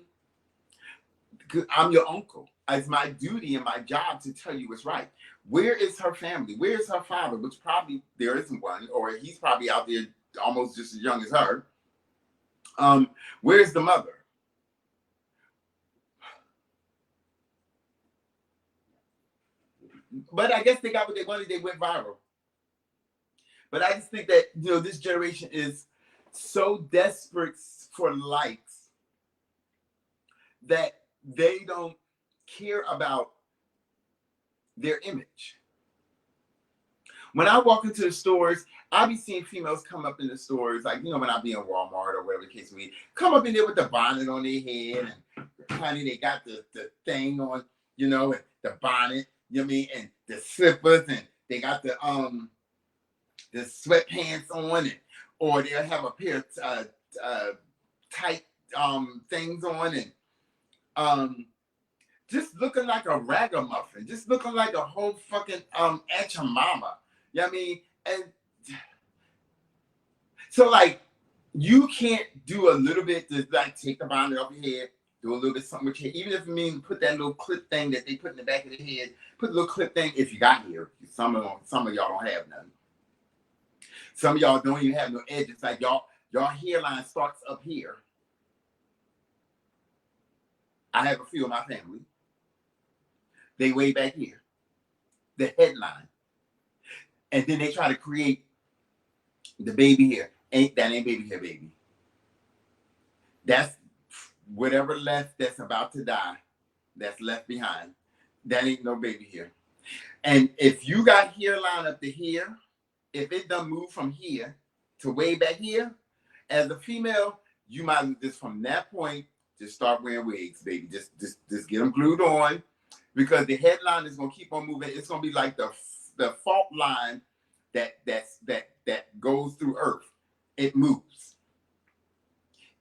because I'm your uncle. It's my duty and my job to tell you what's right. Where is her family? Where is her father? Which probably there isn't one, or he's probably out there almost just as young as her. Where's the mother? But I guess they got what they wanted. They went viral. But I just think that, this generation is so desperate for likes that they don't care about their image. When I walk into the stores, I'll be seeing females come up in the stores, like, when I be in Walmart or whatever the case may be, come up in there with the bonnet on their head, and honey, they got the thing on, and the bonnet, you know what I mean, and the slippers, and they got the sweatpants on, or they'll have a pair of tight things on, and just looking like a ragamuffin, just looking like a whole fucking at your mama. You know what I mean? And so, like, you can't do a little bit to, like, take the bonnet off your head Do a little bit something with your hair. Even if it means put that little clip thing that they put in the back of the head. Put a little clip thing if you got hair. Some of y'all don't have none. Some of y'all don't even have no edges. Like y'all hairline starts up here. I have a few in my family. They way back here. The headline. And then they try to create the baby hair. Ain't baby hair, baby. That's whatever left that's about to die, that's left behind. That ain't no baby hair. And if you got hairline up to here, if it done move from here to way back here, as a female, you might just from that point just start wearing wigs, baby. Just get them glued on, because the headline is gonna keep on moving. It's gonna be like the fault line that goes through Earth. It moves,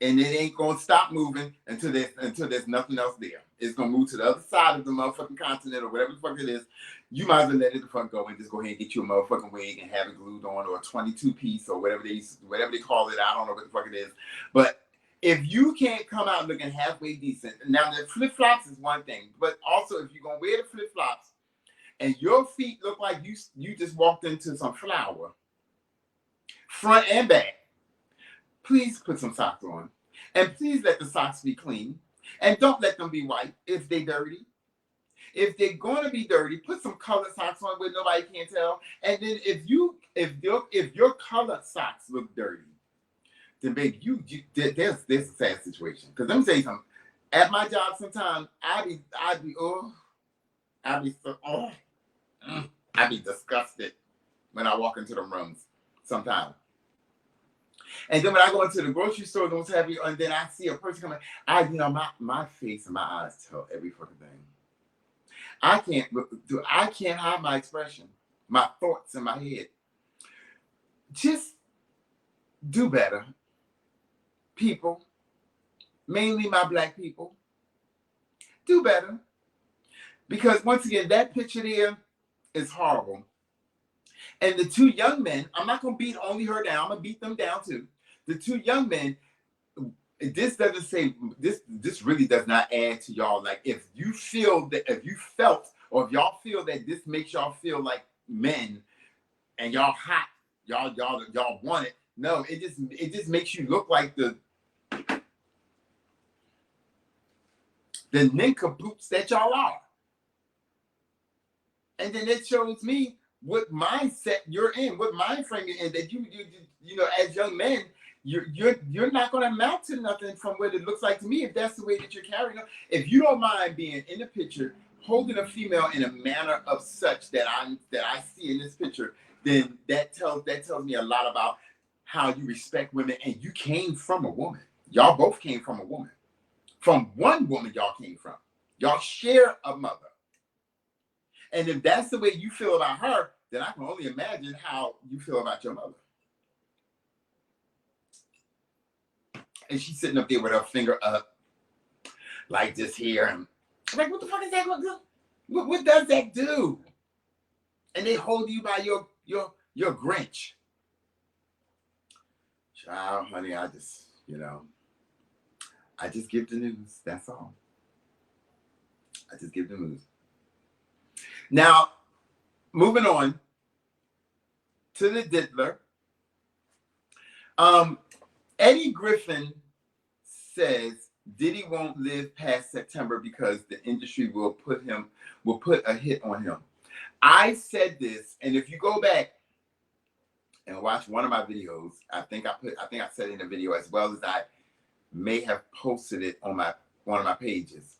and it ain't gonna stop moving until there's nothing else there. It's gonna move to the other side of the motherfucking continent or whatever the fuck it is. You might as well let it the fuck go and just go ahead and get you a motherfucking wig and have it glued on, or a 22-piece or whatever they call it. I don't know what the fuck it is. But if you can't come out looking halfway decent, now the flip-flops is one thing, but also if you're gonna wear the flip-flops and your feet look like you just walked into some flour, front and back, please put some socks on. And please let the socks be clean. And don't let them be white if they're dirty. If they're going to be dirty, put some colored socks on where nobody can tell. And then if your colored socks look dirty, then baby, there's a sad situation. Because let me tell you something. At my job, sometimes I'd be disgusted when I walk into the rooms. Sometimes. And then when I go into the grocery store, and then I see a person coming, my face and my eyes tell every fucking thing. I can't hide my expression, my thoughts in my head. Just do better, people, mainly my black people. Do better. Because once again, that picture there is horrible. And the two young men, I'm not going to beat only her down. I'm going to beat them down too. The two young men, this doesn't say, this really does not add to y'all. Like if you felt, or if y'all feel that this makes y'all feel like men and y'all hot, y'all want it. No, it just makes you look like the nincompoops that y'all are. And then it shows me what mindset you're in, what mind frame you're in, that you as young men, you're not going to amount to nothing from what it looks like to me if that's the way that you're carrying on. If you don't mind being in the picture, holding a female in a manner of such that I see in this picture, then that tells me a lot about how you respect women, and you came from a woman. Y'all both came from a woman. From one woman y'all came from. Y'all share a mother. And if that's the way you feel about her, then I can only imagine how you feel about your mother. And she's sitting up there with her finger up like this here. And I'm like, what the fuck is that going to do? What does that do? And they hold you by your Grinch. Child, honey, I just give the news. That's all. I just give the news. Now, moving on to the diddler. Eddie Griffin says Diddy won't live past September because the industry will put a hit on him. I said this, and if you go back and watch one of my videos, I think I said it in the video as well as I may have posted it on one of my pages.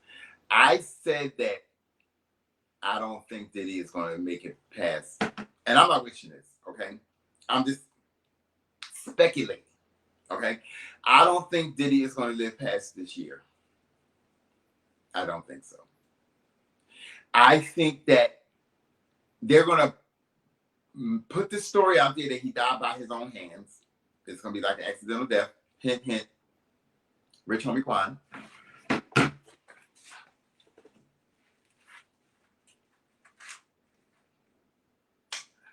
I said that I don't think Diddy is going to make it past, and I'm not wishing this, okay? I'm just speculating, okay? I don't think Diddy is going to live past this year. I don't think so. I think that they're going to put the story out there that he died by his own hands. It's going to be like an accidental death. Hint, hint. Rich homie Quan.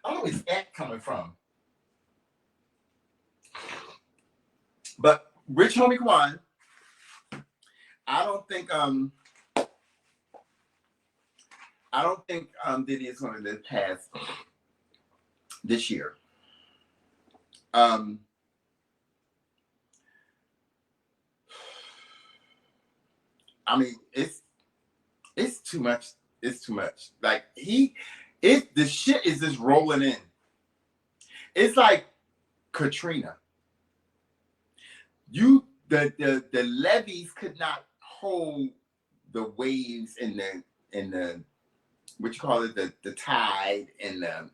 Oh, where's that coming from? But Rich homie Quan, I don't think Diddy is going to live past this year. I mean, it's too much. It's too much. Like the shit is just rolling in. It's like Katrina. The levees could not hold the waves and the what you call it, the tide and the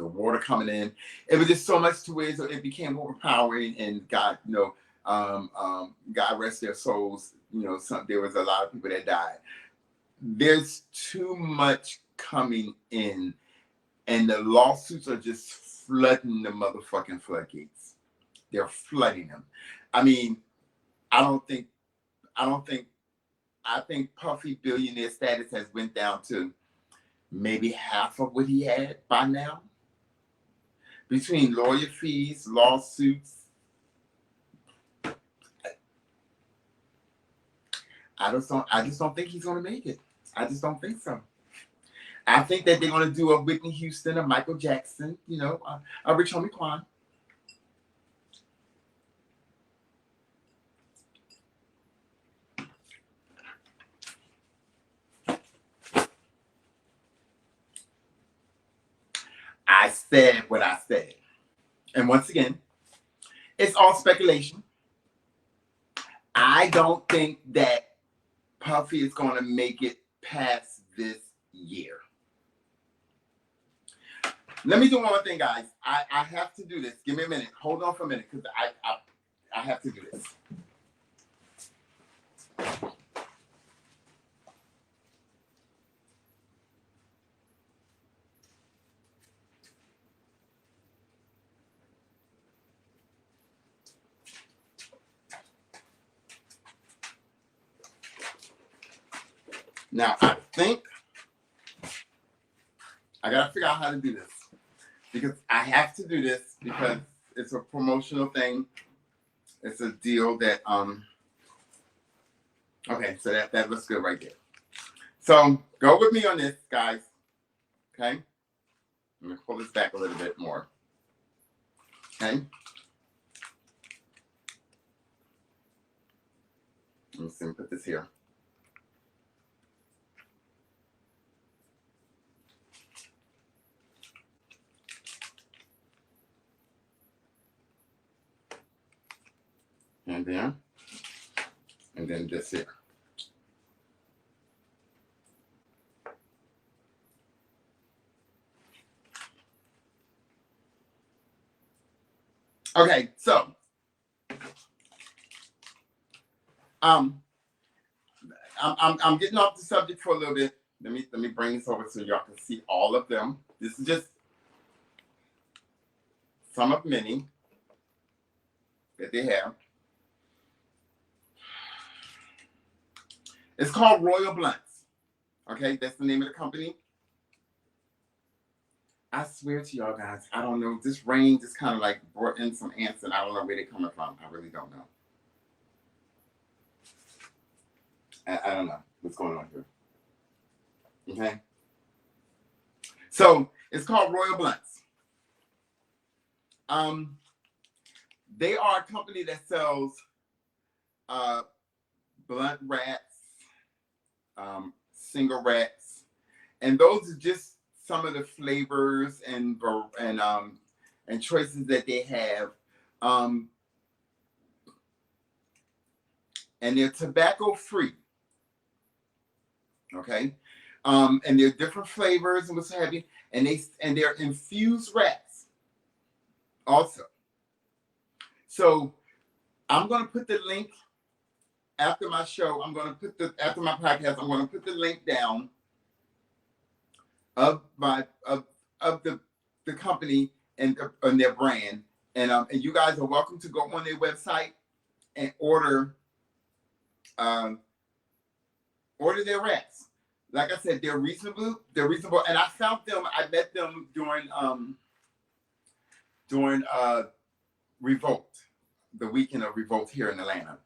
water coming in. It was just so much to it, so it became overpowering. And God, God rest their souls. There was a lot of people that died. There's too much coming in, and the lawsuits are just flooding the motherfucking floodgates. They're flooding them. I mean, I think Puffy billionaire status has went down to maybe half of what he had by now. Between lawyer fees, lawsuits, I just don't think he's going to make it. I just don't think so. I think that they're going to do a Whitney Houston, a Michael Jackson, a Rich Homie Quan. I said what I said. And once again, it's all speculation. I don't think that Puffy is going to make it past this year. Let me do one more thing, guys. I have to do this. Give me a minute. Hold on for a minute, because I have to do this. Now, I think I got to figure out how to do this, because I have to do this because it's a promotional thing. It's a deal that, okay, so that looks good right there. So go with me on this, guys. Okay. Let me pull this back a little bit more. Okay. Let me see, put this here. And then this here. Okay, so I'm getting off the subject for a little bit. Let me bring this over so y'all can see all of them. This is just some of many that they have. It's called Royal Blunts. Okay, that's the name of the company. I swear to y'all guys, I don't know. This rain just kind of like brought in some ants, and I don't know where they're coming from. I really don't know. I don't know what's going on here. Okay. So it's called Royal Blunts. They are a company that sells blunt wraps, cigarettes, and those are just some of the flavors and choices that they have. And they're tobacco free. Okay. And they're different flavors and what's have you, and they're infused wraps also. So I'm gonna put the link after my show. After my podcast, I'm gonna put the link down of the company and their brand, and you guys are welcome to go on their website and order their wraps. Like I said, they're reasonable, and I met them during Revolt, the weekend of Revolt here in Atlanta.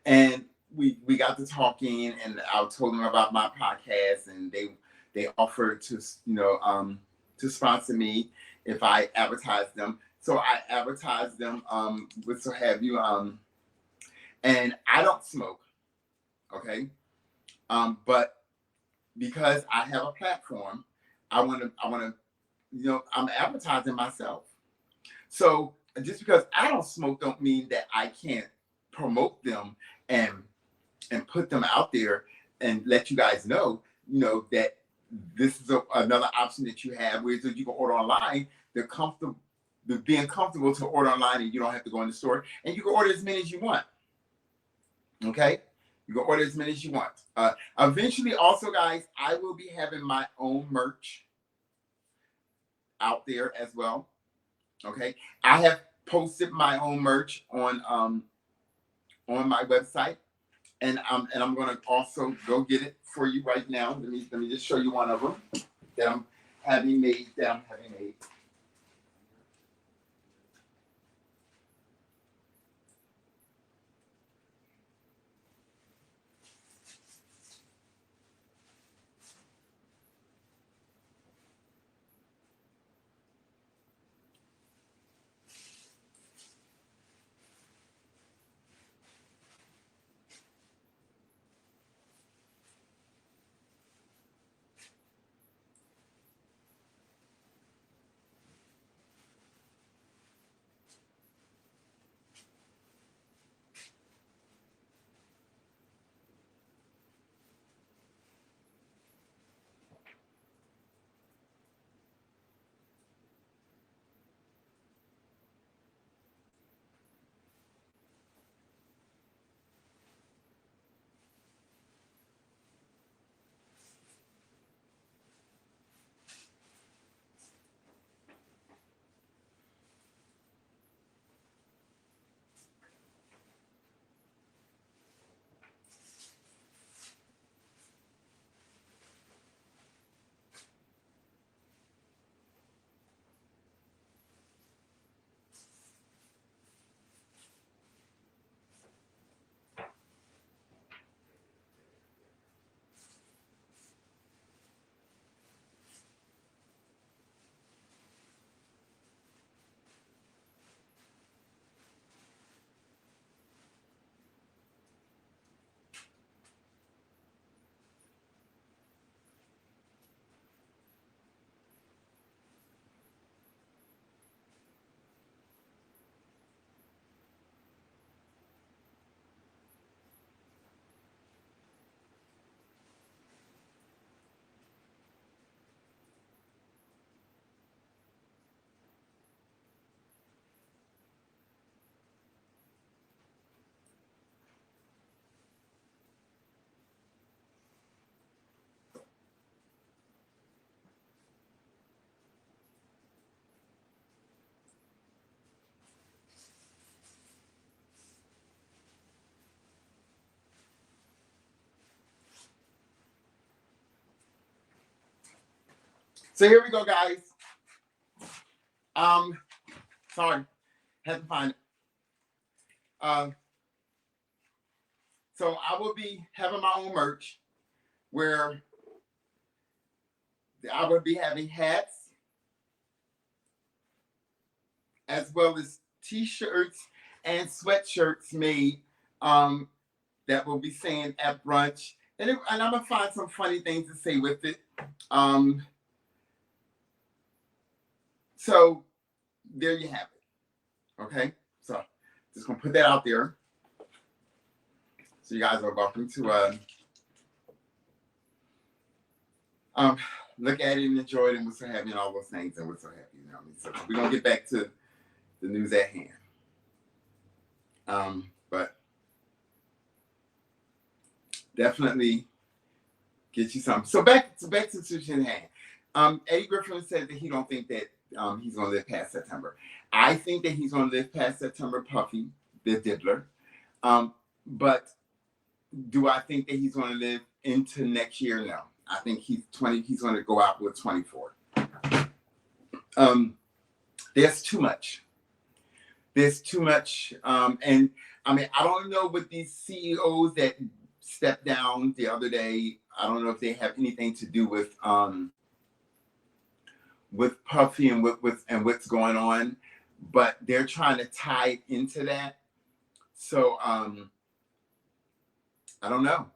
And we got to talking, and I told them about my podcast, and they offered to to sponsor me if I advertise them. So I advertised them with so have you and I don't smoke, okay, but because I have a platform, I want to I'm advertising myself. So just because I don't smoke don't mean that I can't promote them and put them out there and let you guys know, that this is another option that you have, where so you can order online. The being comfortable to order online, and you don't have to go in the store, and you can order as many as you want. Okay, you can order as many as you want. Eventually, also, guys, I will be having my own merch out there as well. Okay, I have posted my own merch on my website, and I'm gonna also go get it for you right now. Let me just show you one of them that I'm having made. So here we go, guys. Sorry, had to find it. So I will be having my own merch, where I will be having hats, as well as t-shirts and sweatshirts made, that will be saying at brunch. And I'm going to find some funny things to say with it. So there you have it. Okay? So just going to put that out there. So you guys are welcome to look at it and enjoy it, and we're so happy and all those things, and we're so happy. You know what I mean? So we're going to get back to the news at hand. But definitely get you something. So back to the situation at hand. Eddie Griffin said that he don't think that he's going to live past September. I think that he's going to live past September, Puffy, the diddler. But do I think that he's going to live into next year? No. I think he's going to go out with 24. There's too much. And I mean, I don't know what these CEOs that stepped down the other day, I don't know if they have anything to do with Puffy and what's going on, but they're trying to tie it into that. So I don't know.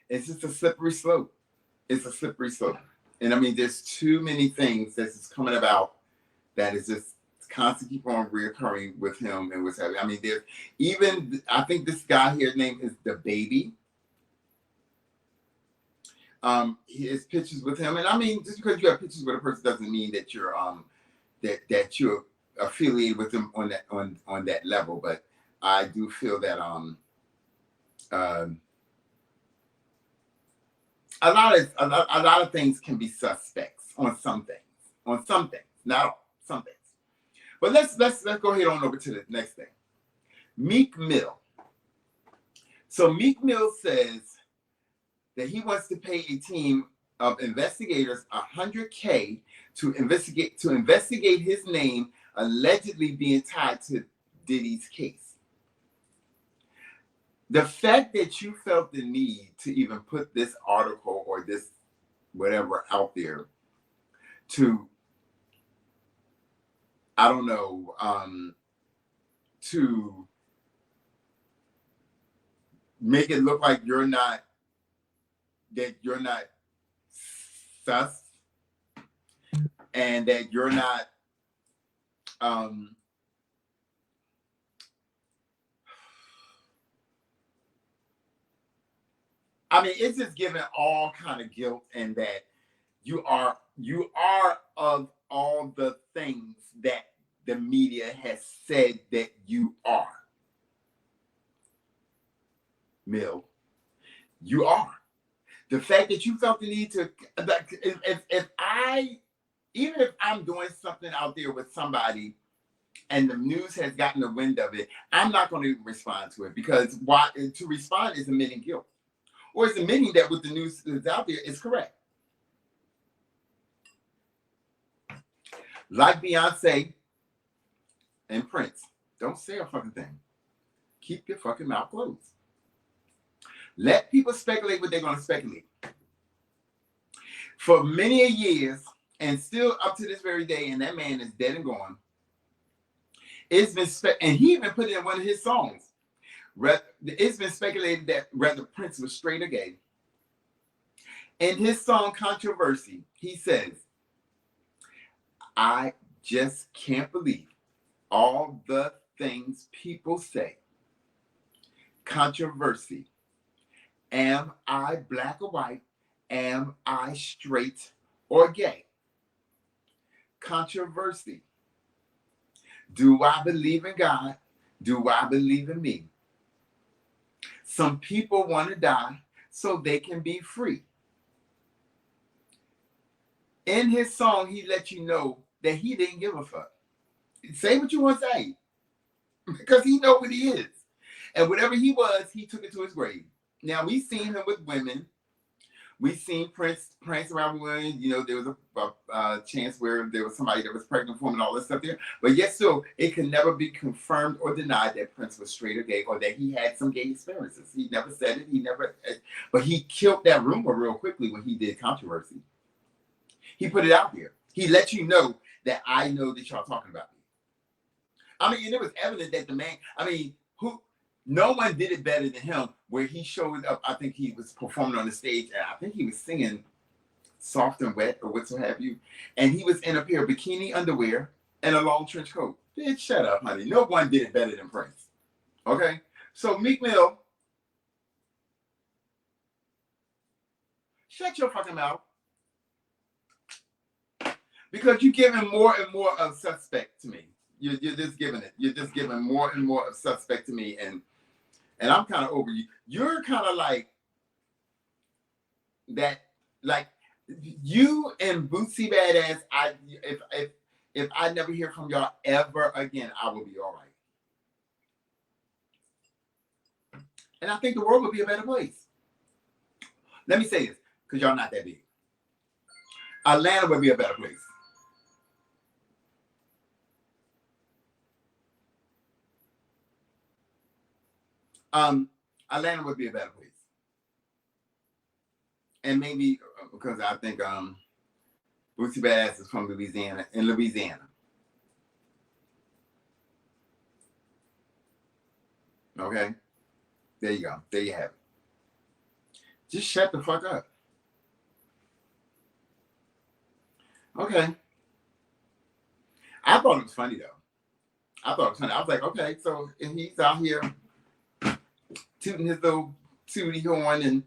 It's just a slippery slope. It's a slippery slope. And I mean, there's too many things that's just coming about that is just constantly keep on reoccurring with him and what's happening. I mean, there's even, I think this guy here, name is The Baby. His pictures with him. And I mean, just because you have pictures with a person doesn't mean that you're that you're affiliated with them on that level. But I do feel that a lot of things can be suspects on some things. Not all, some things. But let's go ahead on over to the next thing. Meek Mill. So Meek Mill says that he wants to pay a team of investigators $100K to investigate his name allegedly being tied to Diddy's case. The fact that you felt the need to even put this article or this whatever out there to, I don't know, to make it look like you're not sus and that you're not I mean, it's just giving all kind of guilt, and that you are of all the things that the media has said that you are. Mill, you are. The fact that you felt the need to, even if I'm doing something out there with somebody and the news has gotten the wind of it, I'm not going to respond to it, because to respond is admitting guilt. Or it's admitting that what the news is out there is correct. Like Beyonce and Prince, don't say a fucking thing. Keep your fucking mouth closed. Let people speculate what they're going to speculate. For many years, and still up to this very day, and that man is dead and gone, it's been and he even put it in one of his songs. It's been speculated that whether Prince was straight or gay. In his song Controversy, he says, I just can't believe all the things people say. Controversy. Am I black or white? Am I straight or gay? Controversy. Do I believe in God? Do I believe in me? Some people want to die so they can be free. In his song, he let you know that he didn't give a fuck. Say what you want to say, because he know what he is. And whatever he was, he took it to his grave. Now, we've seen him with women. We've seen Prince around with women. You know, there was a chance where there was somebody that was pregnant for him and all this stuff there. But yet still, it can never be confirmed or denied that Prince was straight or gay, or that he had some gay experiences. He never said it. But he killed that rumor real quickly when he did Controversy. He put it out there. He let you know that I know that y'all talking about me. I mean, and it was evident that the man, no one did it better than him, where he showed up. I think he was performing on the stage, and I think he was singing Soft and Wet or what so have you. And he was in a pair of bikini underwear and a long trench coat. Bitch, shut up, honey. No one did it better than Prince. Okay? So Meek Mill, shut your fucking mouth. Because you're giving more and more of suspect to me. You're just giving it. You're just giving more and more of suspect to me, and I'm kind of over you. You're kind of like that, like you and Bootsy Badass. If I never hear from y'all ever again, I will be all right. And I think the world would be a better place. Let me say this, because y'all not that big. Atlanta would be a better place. Atlanta would be a better place. And maybe because I think Boosie Badass is from Louisiana, in Louisiana. Okay? There you go. There you have it. Just shut the fuck up. Okay. I thought it was funny, though. I thought it was funny. I was like, okay, so he's out here tooting his little tootie horn and,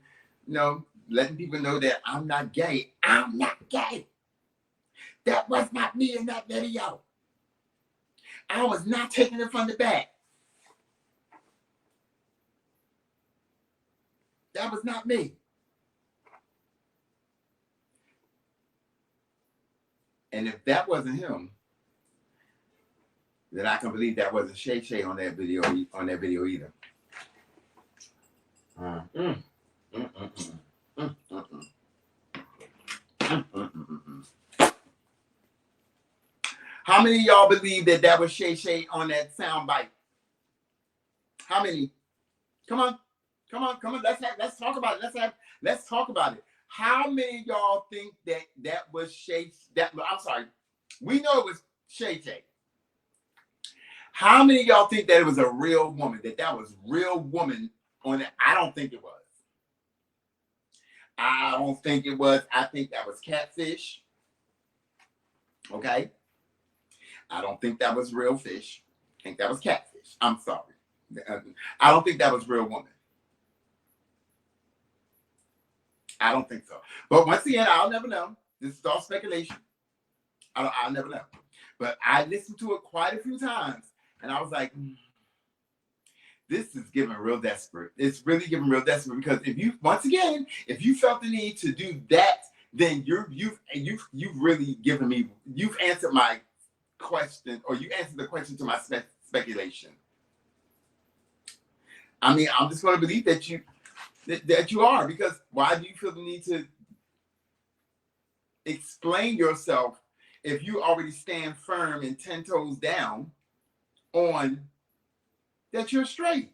letting people know that I'm not gay. I'm not gay. That was not me in that video. I was not taking it from the back. That was not me. And if that wasn't him, then I can believe that wasn't Shay Shay on that video either. How many of y'all believe that was Shay Shay on that soundbite? How many? Come on. Let's talk about it. Let's talk about it. How many of y'all think that was Shay? I'm sorry. We know it was Shay Shay. How many of y'all think that it was a real woman? That was real woman on it? I don't think it was. I don't think it was. I think that was catfish. Okay? I don't think that was real fish. I think that was catfish. I'm sorry. I don't think that was real woman. I don't think so. But once again, I'll never know. This is all speculation. I'll never know. But I listened to it quite a few times, and I was like, this is giving real desperate. It's really giving real desperate because if you felt the need to do that, then you've really given me, you've answered my question, or you answered the question to my speculation. I mean, I'm just going to believe that you are, because why do you feel the need to explain yourself if you already stand firm and 10 toes down on that you're straight?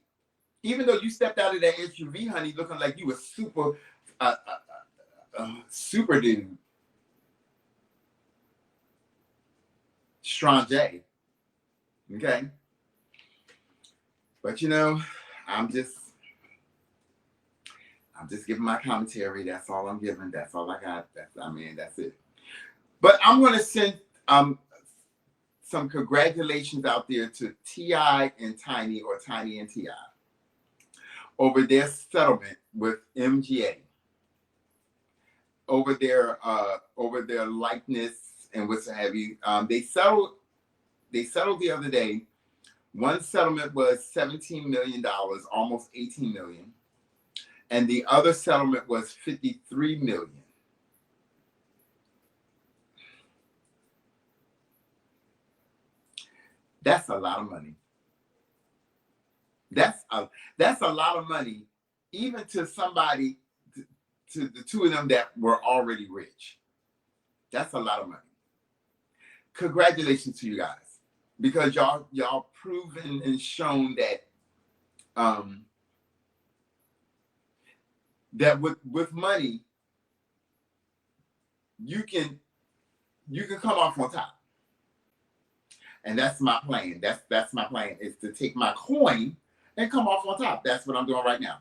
Even though you stepped out of that SUV, honey, looking like you were super dude. Strong J. Okay? But I'm just giving my commentary. That's all I'm giving. That's all I got. That's it. But I'm going to send some congratulations out there to T.I. and Tiny, or Tiny and T.I., over their settlement with MGA, over their likeness and what have you. They settled the other day. One settlement was $17 million, almost $18 million. And the other settlement was $53 million. That's a lot of money. That's a lot of money, even to somebody, to the two of them that were already rich. That's a lot of money. Congratulations to you guys, because y'all proven and shown that that with money you can come off on top. And that's my plan. That's my plan, is to take my coin and come off on top. That's what I'm doing right now.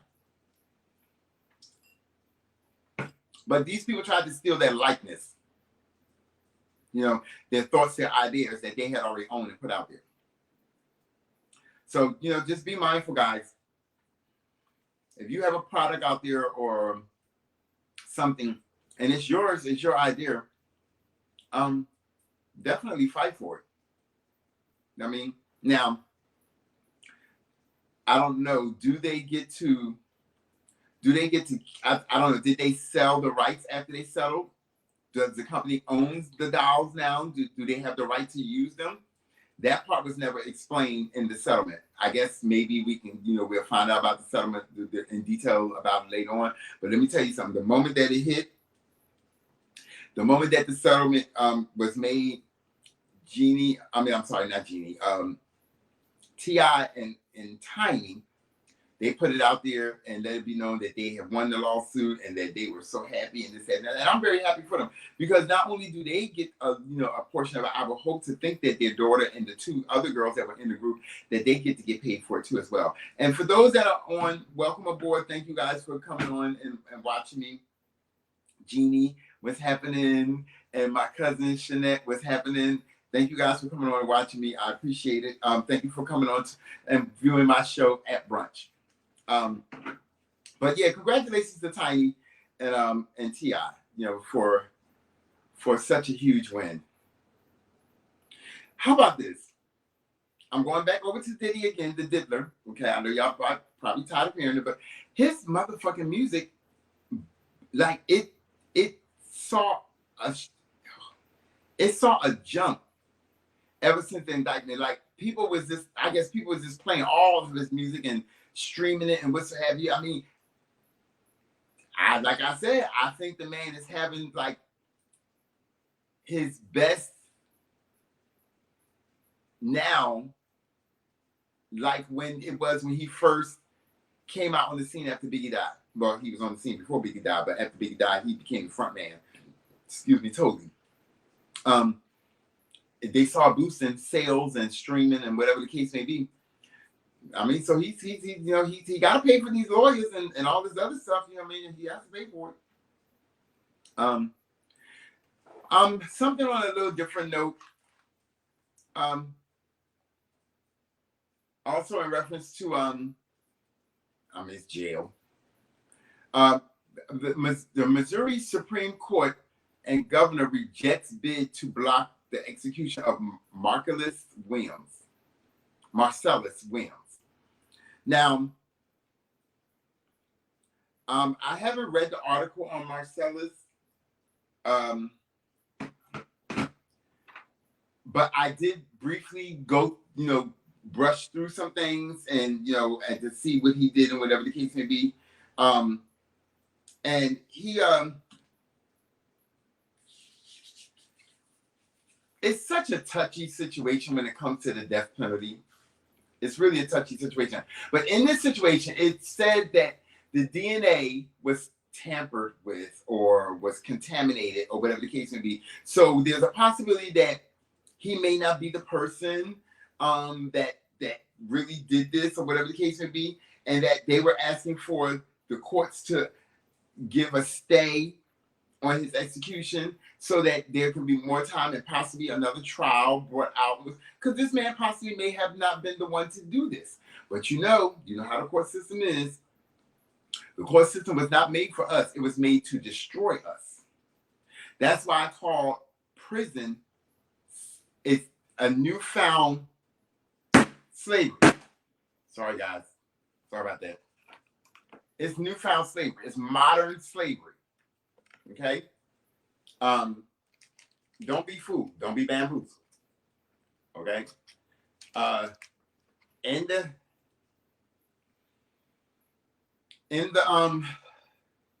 But these people tried to steal their likeness. Their thoughts, their ideas that they had already owned and put out there. So, just be mindful, guys. If you have a product out there or something and it's yours, it's your idea, definitely fight for it. Now, I don't know, do they get to, I don't know, did they sell the rights after they settled? Does the company owns the dolls now? Do they have the right to use them? That part was never explained in the settlement. I guess maybe we can, we'll find out about the settlement in detail about it later on. But let me tell you something. The moment that it hit, the moment that the settlement was made, T.I. and Tiny, they put it out there and let it be known that they have won the lawsuit and that they were so happy and this and that. And I'm very happy for them because not only do they get a portion of it, I would hope to think that their daughter and the two other girls that were in the group, that they get to get paid for it too as well. And for those that are on, welcome aboard. Thank you guys for coming on and watching me. Jeannie, what's happening? And my cousin Shanette, what's happening? Thank you guys for coming on and watching me. I appreciate it. Thank you for coming on and viewing my show at brunch. But yeah, congratulations to Tiny and T.I., for such a huge win. How about this? I'm going back over to Diddy again, the Diddler. Okay, I know y'all probably tired of hearing it, but his motherfucking music, like it saw a jump ever since the indictment. Like people was just playing all of his music and streaming it and what's have you. I mean, like I said, I think the man is having like his best now, like when he first came out on the scene after Biggie died. Well, he was on the scene before Biggie died, but after Biggie died, he became the front man. Totally. They saw a boost in sales and streaming and whatever the case may be. I mean, so he got to pay for these lawyers and all this other stuff. You know what I mean? He has to pay for it. Something on a little different note. Also in reference to it's jail. The Missouri Supreme Court and governor rejects bid to block the execution of Marcellus Williams. Now, I haven't read the article on Marcellus, but I did briefly go, brush through some things and to see what he did and whatever the case may be. And he, it's such a touchy situation when it comes to the death penalty. It's really a touchy situation. But in this situation, it said that the DNA was tampered with or was contaminated or whatever the case may be. So there's a possibility that he may not be the person that really did this or whatever the case may be, and that they were asking for the courts to give a stay on his execution so that there can be more time and possibly another trial brought out, because this man possibly may have not been the one to do this. But you know how the court system is. The court system was not made for us. It was made to destroy us. That's why I call prison it's a newfound slavery. Sorry, guys. Sorry about that. It's newfound slavery. It's modern slavery. Okay? Don't be fooled. Don't be bamboozled. Okay? In the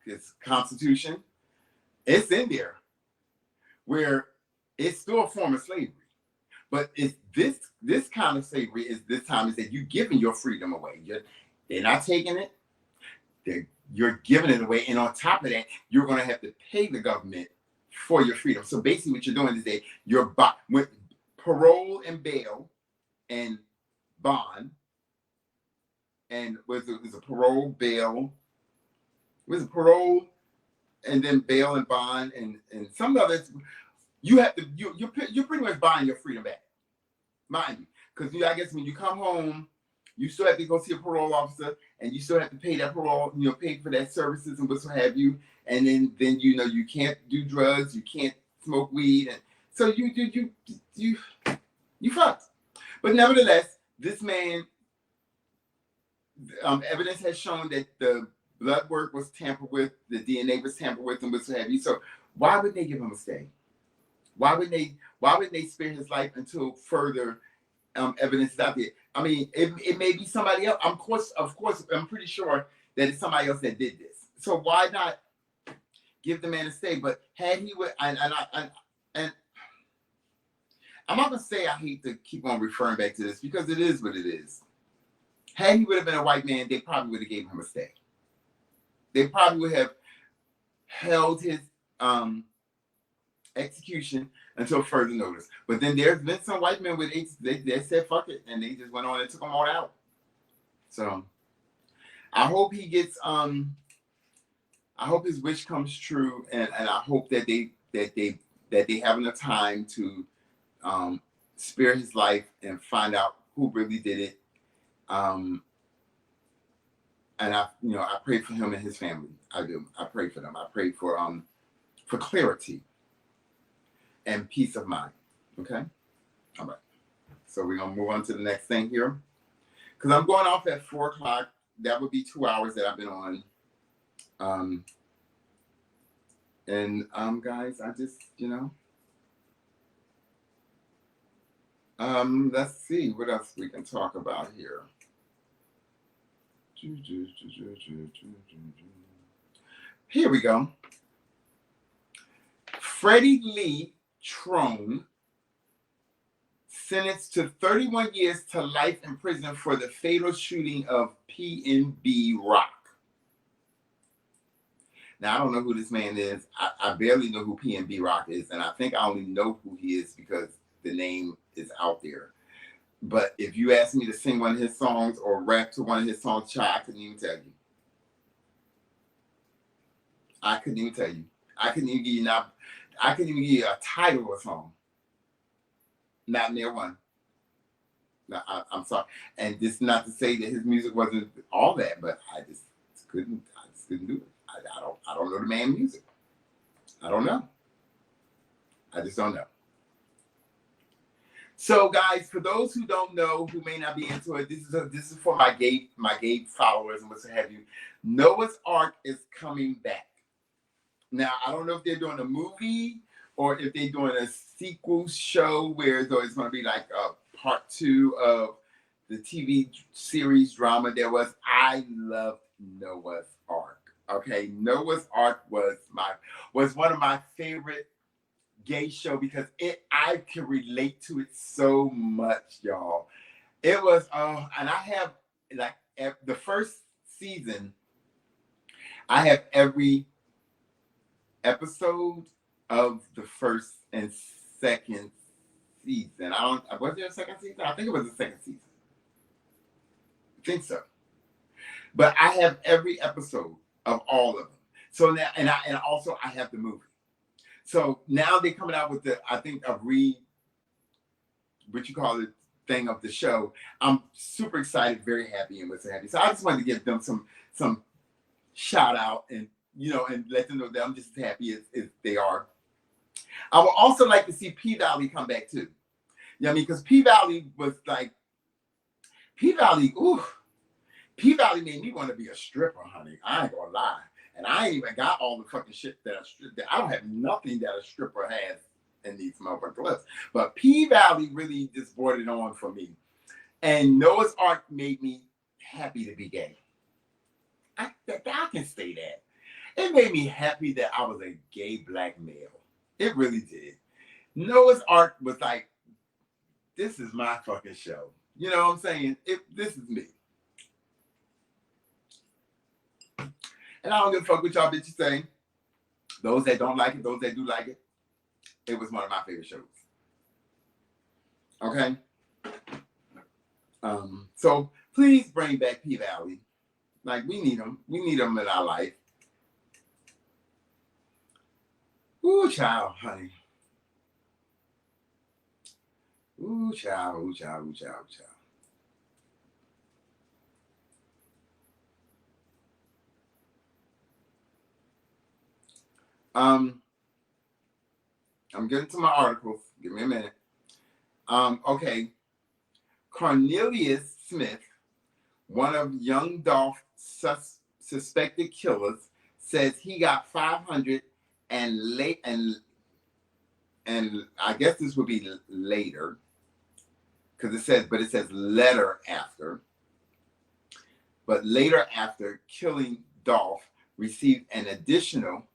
this Constitution, it's in there where it's still a form of slavery. But it's this kind of slavery is that you're giving your freedom away. They're not taking it. You're giving it away. And on top of that, you're going to have to pay the government for your freedom. So basically what you're doing is that you're with parole and bail and bond. And was a parole, bail, was a parole, and then bail and bond and some others. You have to you're pretty much buying your freedom back, mind you, because I guess when you come home, you still have to go see a parole officer, and you still have to pay that parole, pay for that services and what have you, and then you can't do drugs, you can't smoke weed, and so you fucked. But nevertheless, this man, evidence has shown that the blood work was tampered with, the DNA was tampered with, and what have you. So why would they give him a stay? Why would they spare his life until further evidence is out there? I mean, it may be somebody else. Of course, I'm pretty sure that it's somebody else that did this. So why not give the man a stay? But had he would, and I'm not gonna say I hate to keep on referring back to this because it is what it is. Had he would have been a white man, they probably would have gave him a stay. They probably would have held his execution until further notice. But then there's been some white men with they said fuck it, and they just went on and took them all out. So I hope he gets I hope his wish comes true, and I hope that they have enough time to spare his life and find out who really did it. And I pray for him and his family. I do. I pray for them. I pray for clarity and peace of mind. Okay? All right. So we're gonna move on to the next thing here. Because I'm going off at 4 o'clock. That would be 2 hours that I've been on. Guys, I just, let's see what else we can talk about here. Here we go. Freddie Lee Trone sentenced to 31 years to life in prison for the fatal shooting of PNB Rock. Now, I don't know who this man is. I barely know who PNB Rock is, and I think I only know who he is because the name is out there. But if you ask me to sing one of his songs or rap to one of his songs, child, I couldn't even tell you. I couldn't even tell you. I couldn't even give you a title of a song. Not near one. No, I'm sorry. And this is not to say that his music wasn't all that, but I just couldn't do it. I don't know the man's music. I don't know. I just don't know. So, guys, for those who don't know, who may not be into it, this is for my gay followers and what have you. Noah's Ark is coming back. Now, I don't know if they're doing a movie or if they're doing a sequel show where it's going to be like a part 2 of the TV series drama there was. I loved Noah's Ark. Okay, Noah's Ark was one of my favorite gay show because I can relate to it so much, y'all. It was and I have like the first season, I have every episode of the first and second season. Was there a second season? I think it was the second season. I think so. But I have every episode of all of them. So now, and also I have the movie. So now they're coming out with thing of the show. I'm super excited, very happy, and what's happy. So I just wanted to give them some shout out and let them know that I'm just as happy as they are. I would also like to see P-Valley come back too. Because P-Valley was like P-Valley made me want to be a stripper, honey. I ain't gonna lie. And I ain't even got all the fucking shit that I don't have nothing that a stripper has in these motherfucking clubs. But P-Valley really just brought it on for me. And Noah's Ark made me happy to be gay. I can say that. It made me happy that I was a gay black male. It really did. Noah's Ark was like, this is my fucking show. You know what I'm saying? This is me. And I don't give a fuck what y'all bitches say. Those that don't like it, those that do like it. It was one of my favorite shows. Okay? So please bring back P-Valley. Like, we need them. We need them in our life. Ooh, child, honey. Ooh, child, ooh, child, ooh, child, ooh, child. I'm getting to my articles. Give me a minute. Okay. Cornelius Smith, one of young Dolph's suspected killers, says he got 500 and I guess this would be later because it says letter after. But later after killing Dolph, received an additional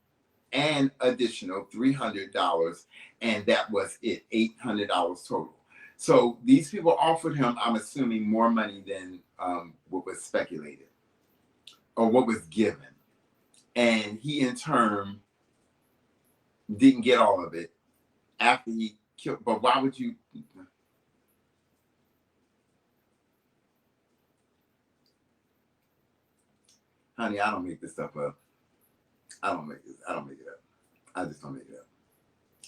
$300, and that was it, $800 total. So these people offered him, I'm assuming, more money than what was speculated or what was given. And he in turn didn't get all of it after he killed. But why would you? Honey, I don't make this stuff up. I don't make it up. I just don't make it up.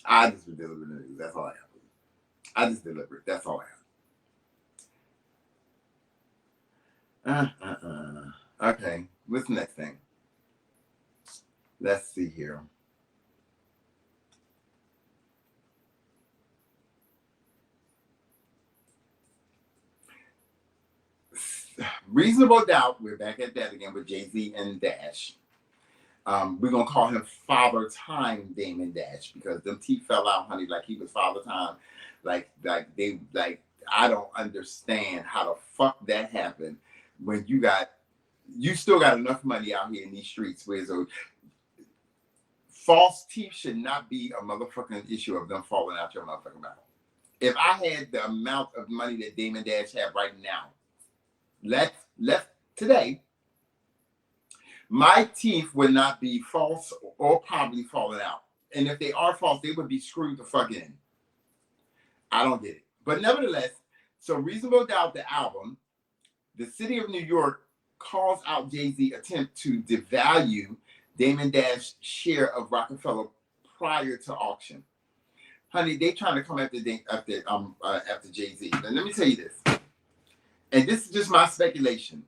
I just deliver the news. That's all I have. I just deliver it. That's all I have. Okay. What's the next thing? Let's see here. Reasonable doubt. We're back at that again with Jay-Z and Dash. We're gonna call him Father Time Damon Dash because them teeth fell out, honey, like he was Father Time. Like I don't understand how the fuck that happened when you still got enough money out here in these streets where so false teeth should not be a motherfucking issue of them falling out your motherfucking mouth. If I had the amount of money that Damon Dash have right now, left today, my teeth would not be false or probably falling out. And if they are false, they would be screwed the fuck in. I don't get it. But nevertheless, so Reasonable Doubt, the album, the city of New York calls out Jay-Z's attempt to devalue Damon Dash's share of Rockefeller prior to auction. Honey, they trying to come after Jay-Z. And let me tell you this. And this is just my speculation.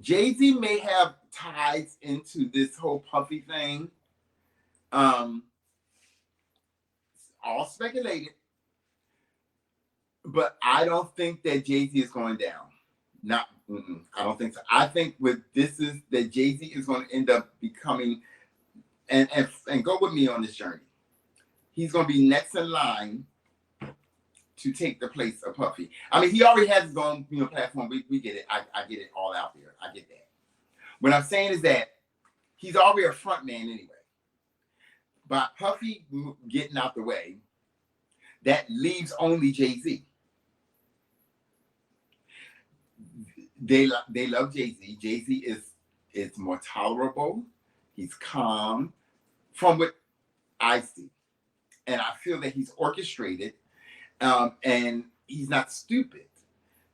Jay-Z may have ties into this whole Puffy thing. All speculated. But I don't think that Jay-Z is going down. I don't think so. I think what this is that Jay-Z is going to end up becoming, and go with me on this journey. He's going to be next in line to take the place of Puffy. I mean, he already has his own platform. We get it. I get it all out there. I get that. What I'm saying is that he's already a front man anyway. By Puffy getting out the way, that leaves only Jay-Z. They love Jay-Z. Jay-Z is more tolerable. He's calm from what I see. And I feel that he's orchestrated and he's not stupid.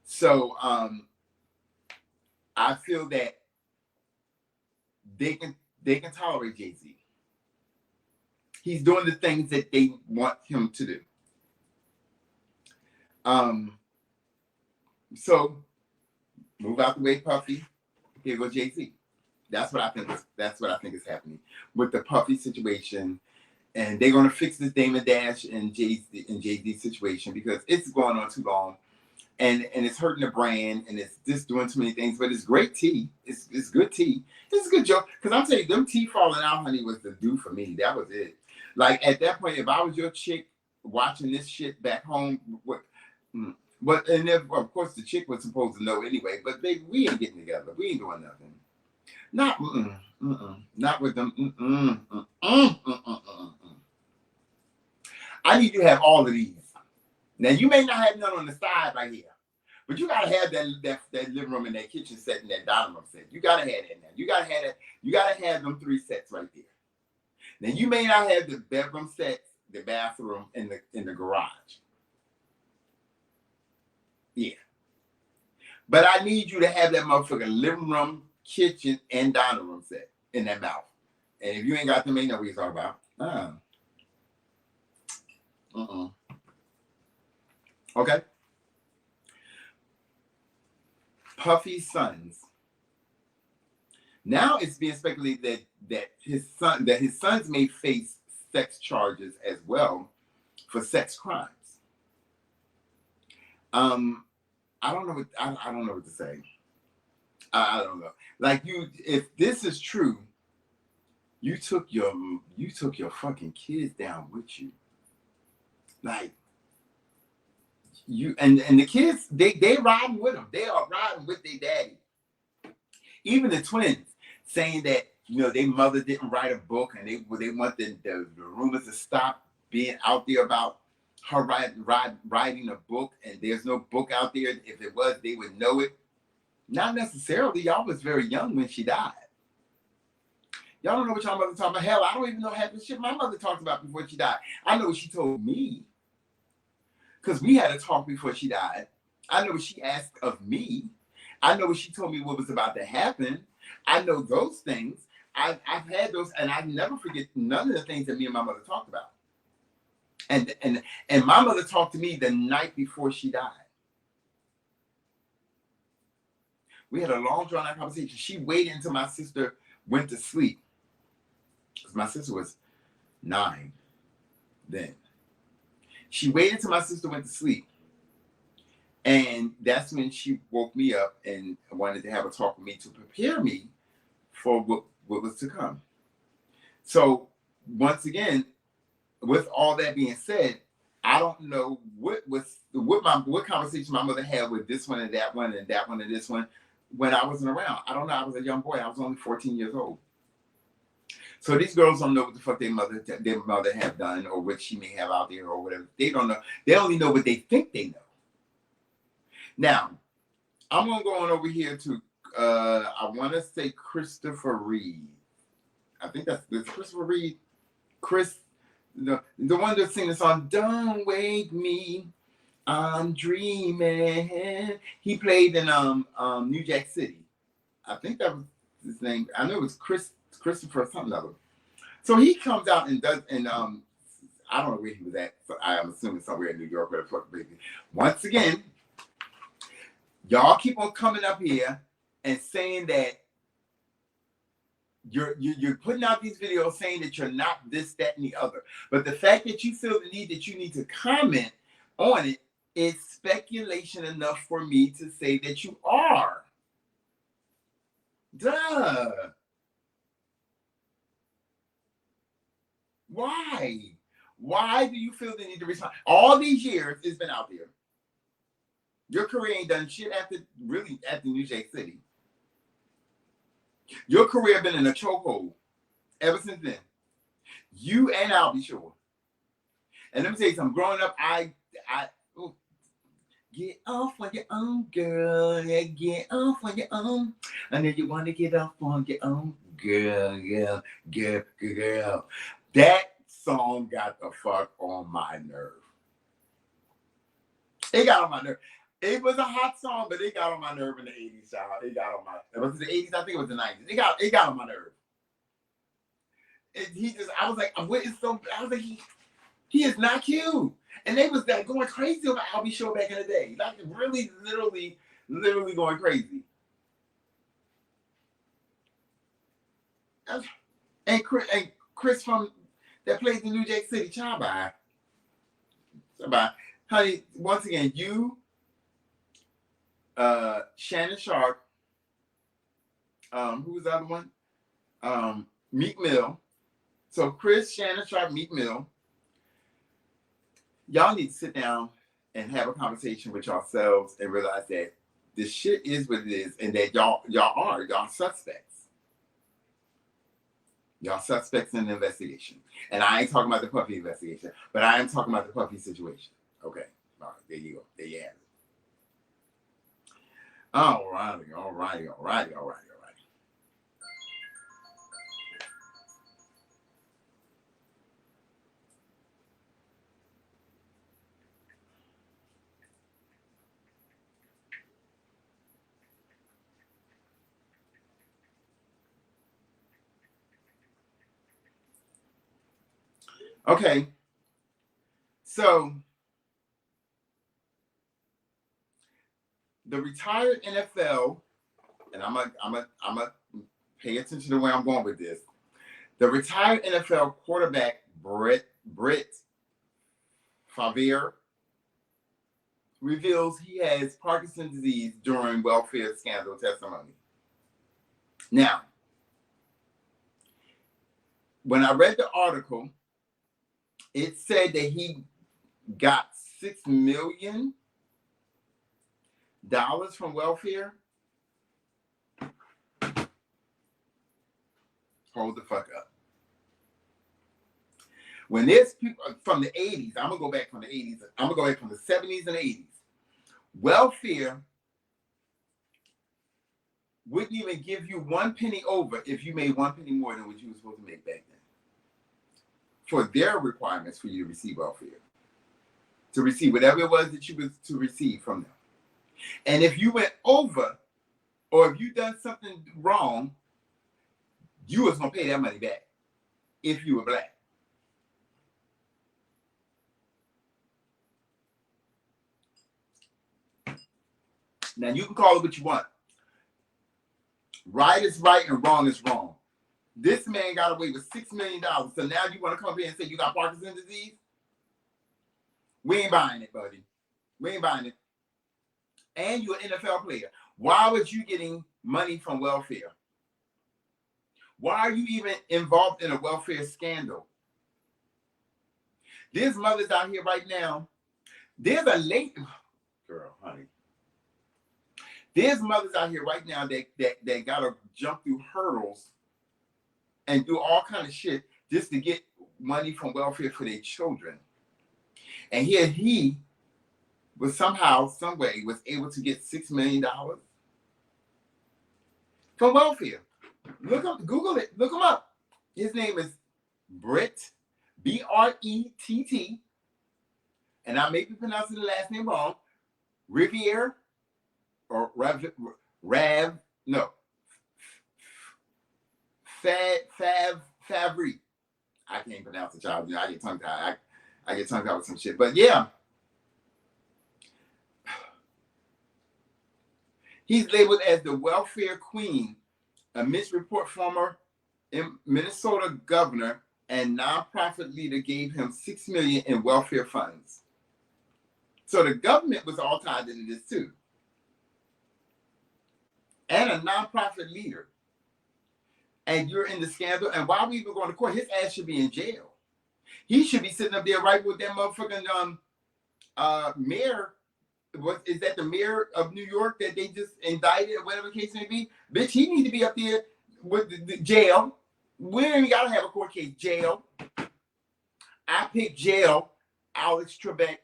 So I feel that they can tolerate Jay-Z. He's doing the things that they want him to do. So move out the way, Puffy. Here goes Jay-Z. That's what I think is happening with the Puffy situation. And they're gonna fix this Damon Dash and Jay-Z situation because it's going on too long. And it's hurting the brand and it's just doing too many things. But it's great tea. It's good tea. It's a good joke. Because I'm telling you, them teeth falling out, honey, was the do for me. That was it. Like at that point, if I was your chick watching this shit back home, but and then, of course the chick was supposed to know anyway. But baby, we ain't getting together. We ain't doing nothing. Not with them. I need you to have all of these. Now you may not have none on the side right here, but you gotta have that living room and that kitchen set and that dining room set. You gotta have that now. You gotta have that. You gotta have them 3 sets right there. Now you may not have the bedroom sets, the bathroom, and the garage. Yeah. But I need you to have that motherfucking living room, kitchen, and dining room set in that mouth. And if you ain't got them, ain't know what you're talking about. Okay. Puffy's sons. Now it's being speculated that his sons may face sex charges as well for sex crimes. I don't know what to say. I don't know. Like if this is true, you took your fucking kids down with you. Like you and the kids, they riding with them. They are riding with their daddy. Even the twins saying that their mother didn't write a book and they want the rumors to stop being out there about her writing a book, and there's no book out there. If it was, they would know it. Not necessarily. Y'all was very young when she died. Y'all don't know what y'all mother talking about. Hell, I don't even know half the shit my mother talked about before she died. I know what she told me, because we had a talk before she died. I know what she asked of me. I know what she told me what was about to happen. I know those things. I've had those, and I never forget none of the things that me and my mother talked about. And my mother talked to me the night before she died. We had a long drawn out conversation. She waited until my sister went to sleep, because my sister was 9 then. She waited until my sister went to sleep. And that's when she woke me up and wanted to have a talk with me to prepare me for what was to come. So once again, with all that being said, I don't know what conversation my mother had with this one and that one and that one and this one when I wasn't around. I don't know. I was a young boy. I was only 14 years old. So these girls don't know what the fuck their mother have done or what she may have out there or whatever. They don't know. They only know what they think they know. Now, I'm gonna go on over here to I want to say Christopher Reed. I think that's Christopher Reed. The one that sing the song "Don't Wake Me, I'm Dreaming." He played in New Jack City. I think that was his name. I know it was Christopher something other. So he comes out and does, and I don't know where he was at. So I'm assuming somewhere in New York or the fuck baby. Once again, y'all keep on coming up here and saying that you're putting out these videos saying that you're not this, that, and the other. But the fact that you feel the need that you need to comment on it is speculation enough for me to say that you are. Duh. Why? Why do you feel the need to respond? All these years it's been out there. Your career ain't done shit after New Jack City. Your career been in a chokehold ever since then. You and I'll be sure. And let me tell you something. Growing up, get off on your own, girl. Yeah, get off on your own. And then you want to get off on your own, girl. That song got the fuck on my nerve. It got on my nerve. It was a hot song, but it got on my nerve in the 80s, child. It got on my. Was it the 80s? I think it was the 90s. It got on my nerve. I was like, what is so? I was like, he is not cute. And they was going crazy over I'll Be Sure back in the day. Like really, literally going crazy. And Chris from that plays in New Jack City, child bye. Honey, once again, you, Shannon Sharp, who was the other one? Meek Mill. So Chris, Shannon Sharp, Meek Mill. Y'all need to sit down and have a conversation with yourselves and realize that this shit is what it is, and that y'all suspects. Y'all suspects in the investigation. And I ain't talking about the Puffy investigation, but I am talking about the Puffy situation. Okay. All right, there you go. There you have it. All righty. Okay. So the retired NFL, and I'm a pay attention to where I'm going with this. The retired NFL quarterback Brett Favre reveals he has Parkinson's disease during welfare scandal testimony. Now, when I read the article, it said that he got $6 million from welfare. Hold the fuck up. When there's people from the 80s, I'm gonna go back from the 80s, I'm gonna go back from the 70s and 80s. Welfare wouldn't even give you 1 penny over if you made 1 penny more than what you were supposed to make back then. For their requirements for you to receive welfare. To receive whatever it was that you was to receive from them. And if you went over, or if you done something wrong, you was gonna pay that money back if you were black. Now you can call it what you want. Right is right and wrong is wrong. This man got away with $6 million. So now you want to come here and say you got Parkinson's disease? We ain't buying it, buddy. We ain't buying it. And you're an NFL player. Why was you getting money from welfare? Why are you even involved in a welfare scandal? There's mothers out here right now. There's a late girl, honey. There's mothers out here right now that gotta jump through hurdles and do all kind of shit just to get money from welfare for their children. And here he was somehow, some way, was able to get $6 million from welfare. Look up, Google it, look him up. His name is Brett, B-R-E-T-T, and I may be pronouncing the last name wrong, Riviere, or Favre. I can't pronounce the child. You know, I get tongue tied. I get tongue tied with some shit. But yeah, he's labeled as the welfare queen amidst report former Minnesota governor and nonprofit leader gave him $6 million in welfare funds. So the government was all tied into this too. And a nonprofit leader. And you're in the scandal. And why are we even going to court? His ass should be in jail. He should be sitting up there right with that motherfucking mayor. Is that the mayor of New York that they just indicted or whatever the case may be? Bitch, he need to be up there with the jail. We ain't got to have a court case. Jail. I picked jail, Alex Trebek,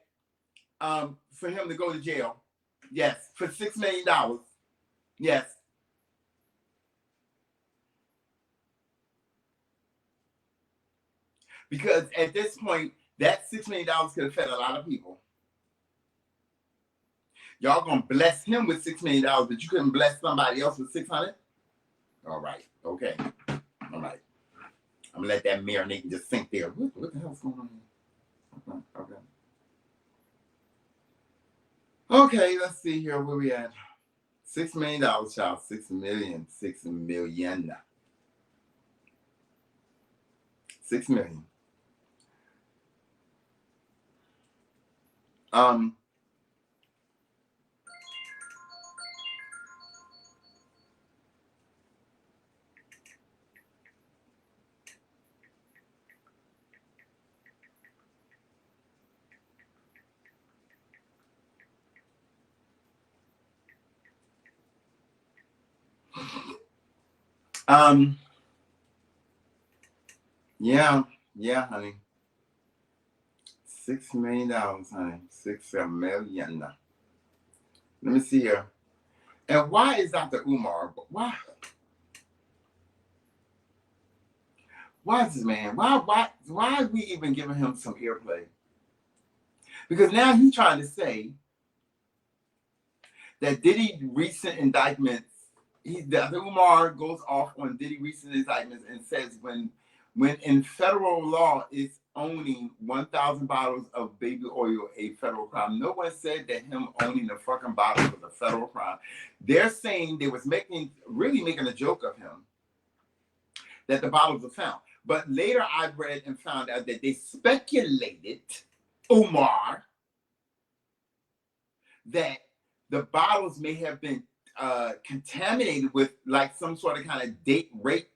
for him to go to jail. Yes, for $6 million. Yes. Because at this point, that $6 million could have fed a lot of people. Y'all gonna bless him with $6 million, but you couldn't bless somebody else with 600? All right. Okay. All right. I'm gonna let that marinate and just sink there. What the hell's going on here? Okay, let's see here where we at. $6 million, child. 6 million. 6 million. 6 million. Yeah, honey. $6 million, honey. 6 million. Let me see here. And why is Dr. Umar? Why is this man? Why are we even giving him some airplay? Because now he's trying to say that Diddy recent indictments, Dr. Umar goes off on Diddy recent indictments and says when in federal law it's owning 1,000 bottles of baby oil a federal crime. No one said that him owning the fucking bottles was a federal crime. They're saying they was really making a joke of him that the bottles were found. But later I read and found out that they speculated, Umar, that the bottles may have been contaminated with like some sort of kind of date rape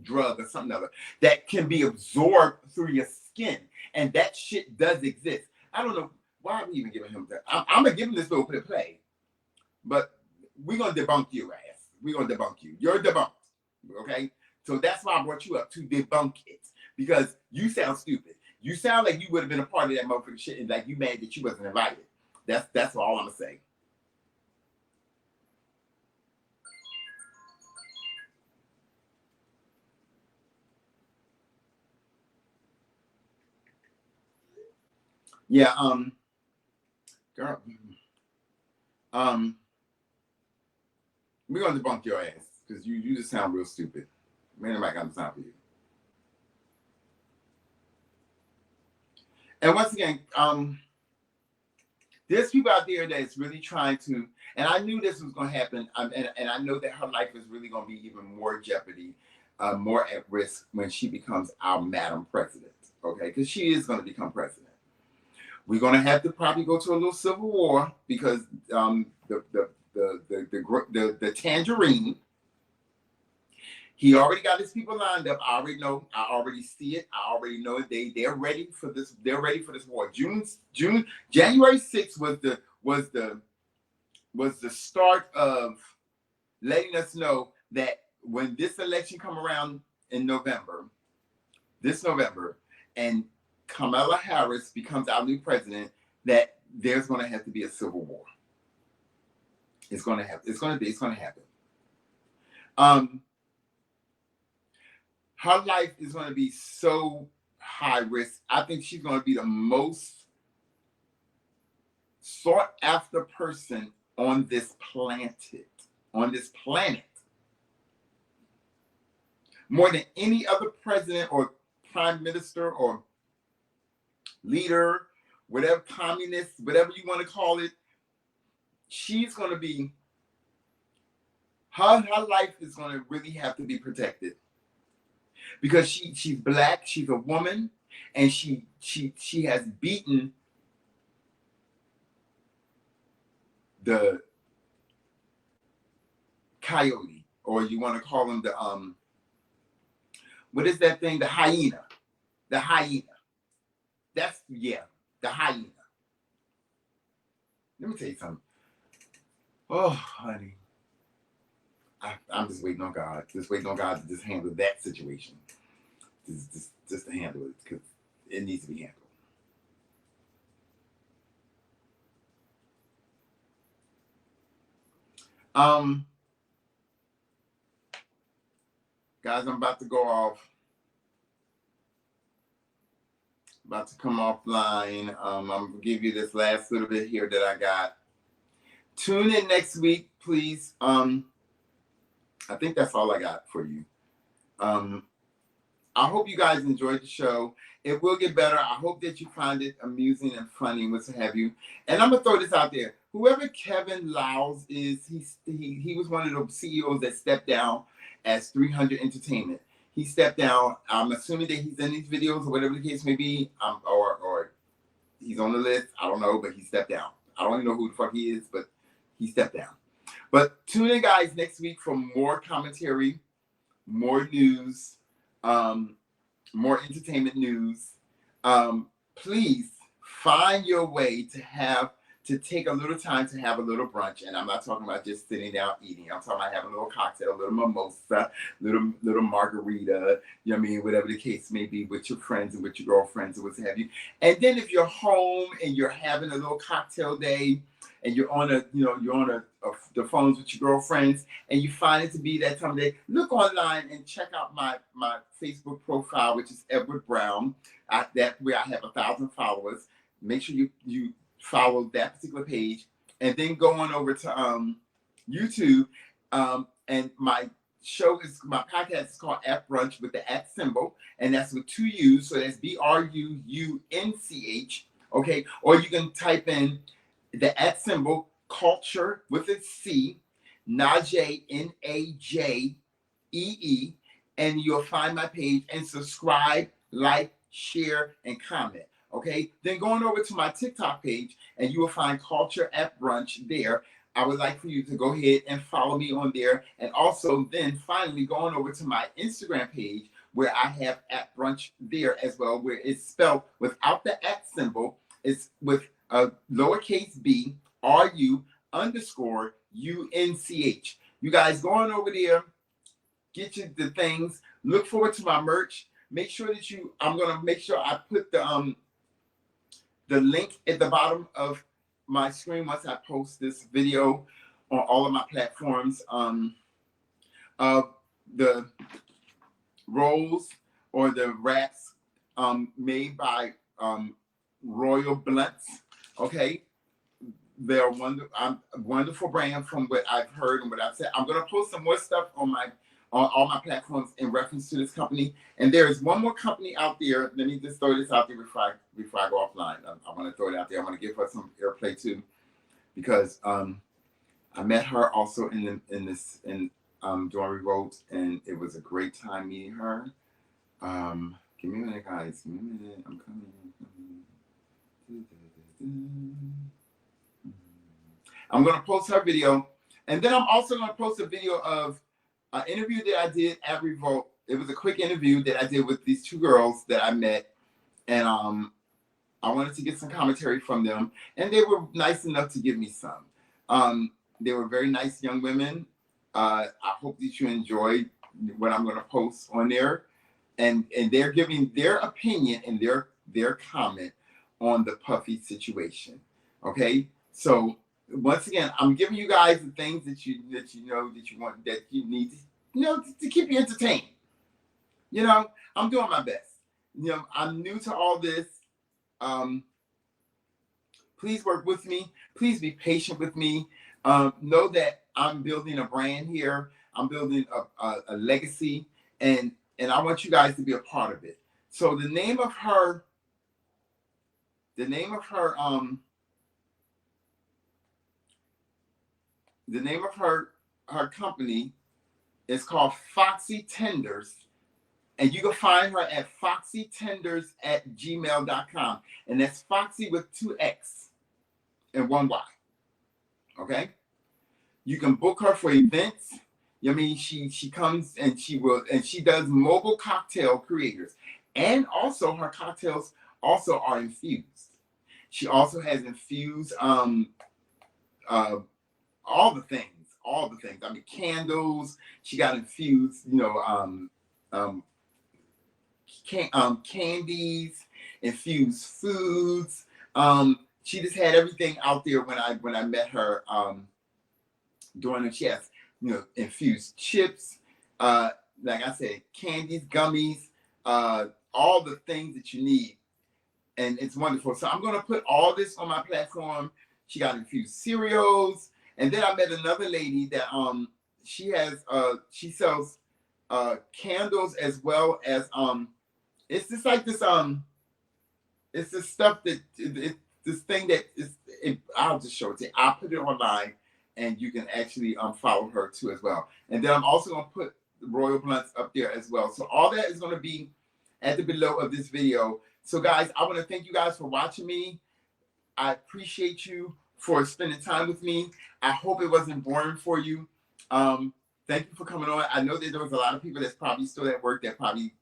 drug or something other that can be absorbed through your skin, and that shit does exist. I don't know why are we even giving him that. I'm gonna give him this little bit of play, but we're gonna debunk your ass. We're gonna debunk you. You're debunked. Okay, so that's why I brought you up to debunk it, because you sound stupid. You sound like you would have been a part of that motherfucking shit, and like you mad that you wasn't invited. That's all I'm gonna say. Yeah, girl, we're gonna debunk your ass because you just sound real stupid. Man, nobody got time for you. And once again, there's people out there that's really trying to, and I knew this was going to happen, and I know that her life is really going to be even more jeopardy, more at risk when she becomes our Madam President, okay? Because she is going to become president. We're going to have to probably go to a little civil war because the Tangerine, he already got his people lined up. I already know. I already see it. I already know it. They're ready for this. They're ready for this war. January 6th was the start of letting us know that when this election come around in this November, and Kamala Harris becomes our new president, that there's going to have to be a civil war. It's going to happen. It's going to happen. Her life is going to be so high risk. I think she's going to be the most sought after person on this planet. More than any other president or prime minister or leader, whatever, communist, whatever you want to call it. She's going to be, her life is going to really have to be protected. Because she's black, she's a woman, and she has beaten the coyote, or you want to call him the what is that thing? The hyena. The hyena. The hyena. Let me tell you something. Oh, honey. I'm just waiting on God. Just waiting on God to just handle that situation. Just to handle it, because it needs to be handled. Guys, I'm about to go off. About to come offline. I'm gonna give you this last little bit here that I got. Tune in next week, please. I think that's all I got for you. I hope you guys enjoyed the show. It will get better. I hope that you find it amusing and funny and what have you. And I'm gonna throw this out there. Whoever Kevin Lyles is, he was one of the CEOs that stepped down as 300 Entertainment. He stepped down. I'm assuming that he's in these videos or whatever the case may be, or he's on the list. I don't know, but he stepped down. I don't even know who the fuck he is, but he stepped down. But tune in, guys, next week for more commentary, more news, more entertainment news. Please find your way to take a little time to have a little brunch. And I'm not talking about just sitting down eating. I'm talking about having a little cocktail, a little mimosa, little margarita, you know what I mean, whatever the case may be, with your friends and with your girlfriends or what have you. And then if you're home and you're having a little cocktail day and you're on the phones with your girlfriends and you find it to be that time of day, look online and check out my Facebook profile, which is Edward Brown. That where I have 1,000 followers. Make sure you follow that particular page, and then go on over to YouTube. And my podcast is called At Brunch with the at symbol, and that's with 2 U's, so that's BRUUNCH. Okay, or you can type in the at symbol culture with a C, Najee, Najee, and you'll find my page and subscribe, like, share, and comment. Okay, then going over to my TikTok page, and you will find Culture at Brunch there. I would like for you to go ahead and follow me on there, and also then finally going over to my Instagram page where I have at Brunch there as well, where it's spelled without the at symbol. It's with a lowercase b, RU_UNCH. You guys go on over there, get you the things. Look forward to my merch. make sure that I'm gonna make sure I put the link at the bottom of my screen once I post this video on all of my platforms of the rolls or the wraps made by Royal Blunts. Okay, they're a wonderful brand from what I've heard and what I've said. I'm gonna post some more stuff on all my platforms in reference to this company. And there is one more company out there. Let me just throw this out there before I go offline. I want to throw it out there. I want to give her some airplay too, because I met her also in during Revolt, and it was a great time meeting her. Give me a minute, guys. Give me a minute. I'm coming. I'm gonna post her video, and then I'm also gonna post a video of an interview that I did at Revolt. It was a quick interview that I did with these two girls that I met, and I wanted to get some commentary from them, and they were nice enough to give me some. They were very nice young women. I hope that you enjoyed what I'm gonna post on there, and they're giving their opinion and their comment on the Puffy situation. Okay, so once again, I'm giving you guys the things that you want, that you need to keep you entertained. I'm doing my best. I'm new to all this. Please work with me. Please be patient with me. Know that I'm building a brand here. I'm building a legacy, and I want you guys to be a part of it. So the name of her company is called Foxy Tenders, and you can find her at foxytenders@gmail.com, and that's Foxy with 2 X and 1 Y. Okay, you can book her for events. I mean, she comes and she does mobile cocktail creators, and also her cocktails also are infused. She also has infused all the things. I mean, candles. She got infused, candies, infused foods. She just had everything out there when I met her during the. She has infused chips, like I said, candies, gummies, all the things that you need, and it's wonderful. So I'm gonna put all this on my platform. She got infused cereals, and then I met another lady that she sells candles as well as it's just like this it's this stuff that this thing that I'll just show it to you. I'll put it online, and you can actually follow her too as well. And then I'm also gonna put Royal Blunts up there as well. So all that is gonna be at the below of this video. So guys, I want to thank you guys for watching me. I appreciate you for spending time with me. I hope it wasn't boring for you. Thank you for coming on. I know that there was a lot of people that's probably still at work that probably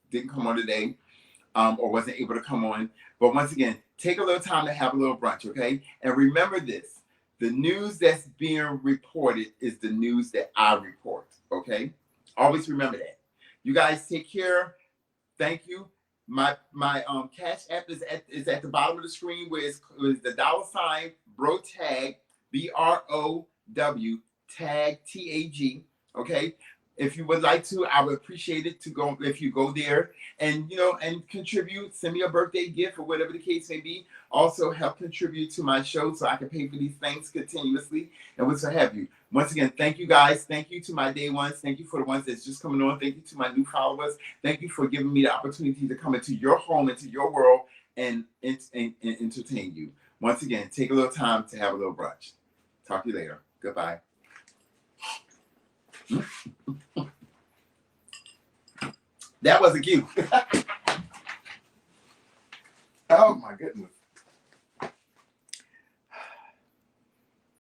didn't come on today, or wasn't able to come on. But once again, take a little time to have a little brunch, okay? And remember this, the news that's being reported is the news that I report, okay? Always remember that. You guys take care. Thank you. My Cash App is at the bottom of the screen, where it's the $ bro tag, BROW tag TAG. Okay. If you would like to, I would appreciate it if you go there and and contribute. Send me a birthday gift or whatever the case may be. Also help contribute to my show so I can pay for these things continuously and what have you. Once again, thank you guys. Thank you to my day ones. Thank you for the ones that's just coming on. Thank you to my new followers. Thank you for giving me the opportunity to come into your home, into your world, and entertain you. Once again, take a little time to have a little brunch. Talk to you later. Goodbye. That wasn't cute. Oh my goodness.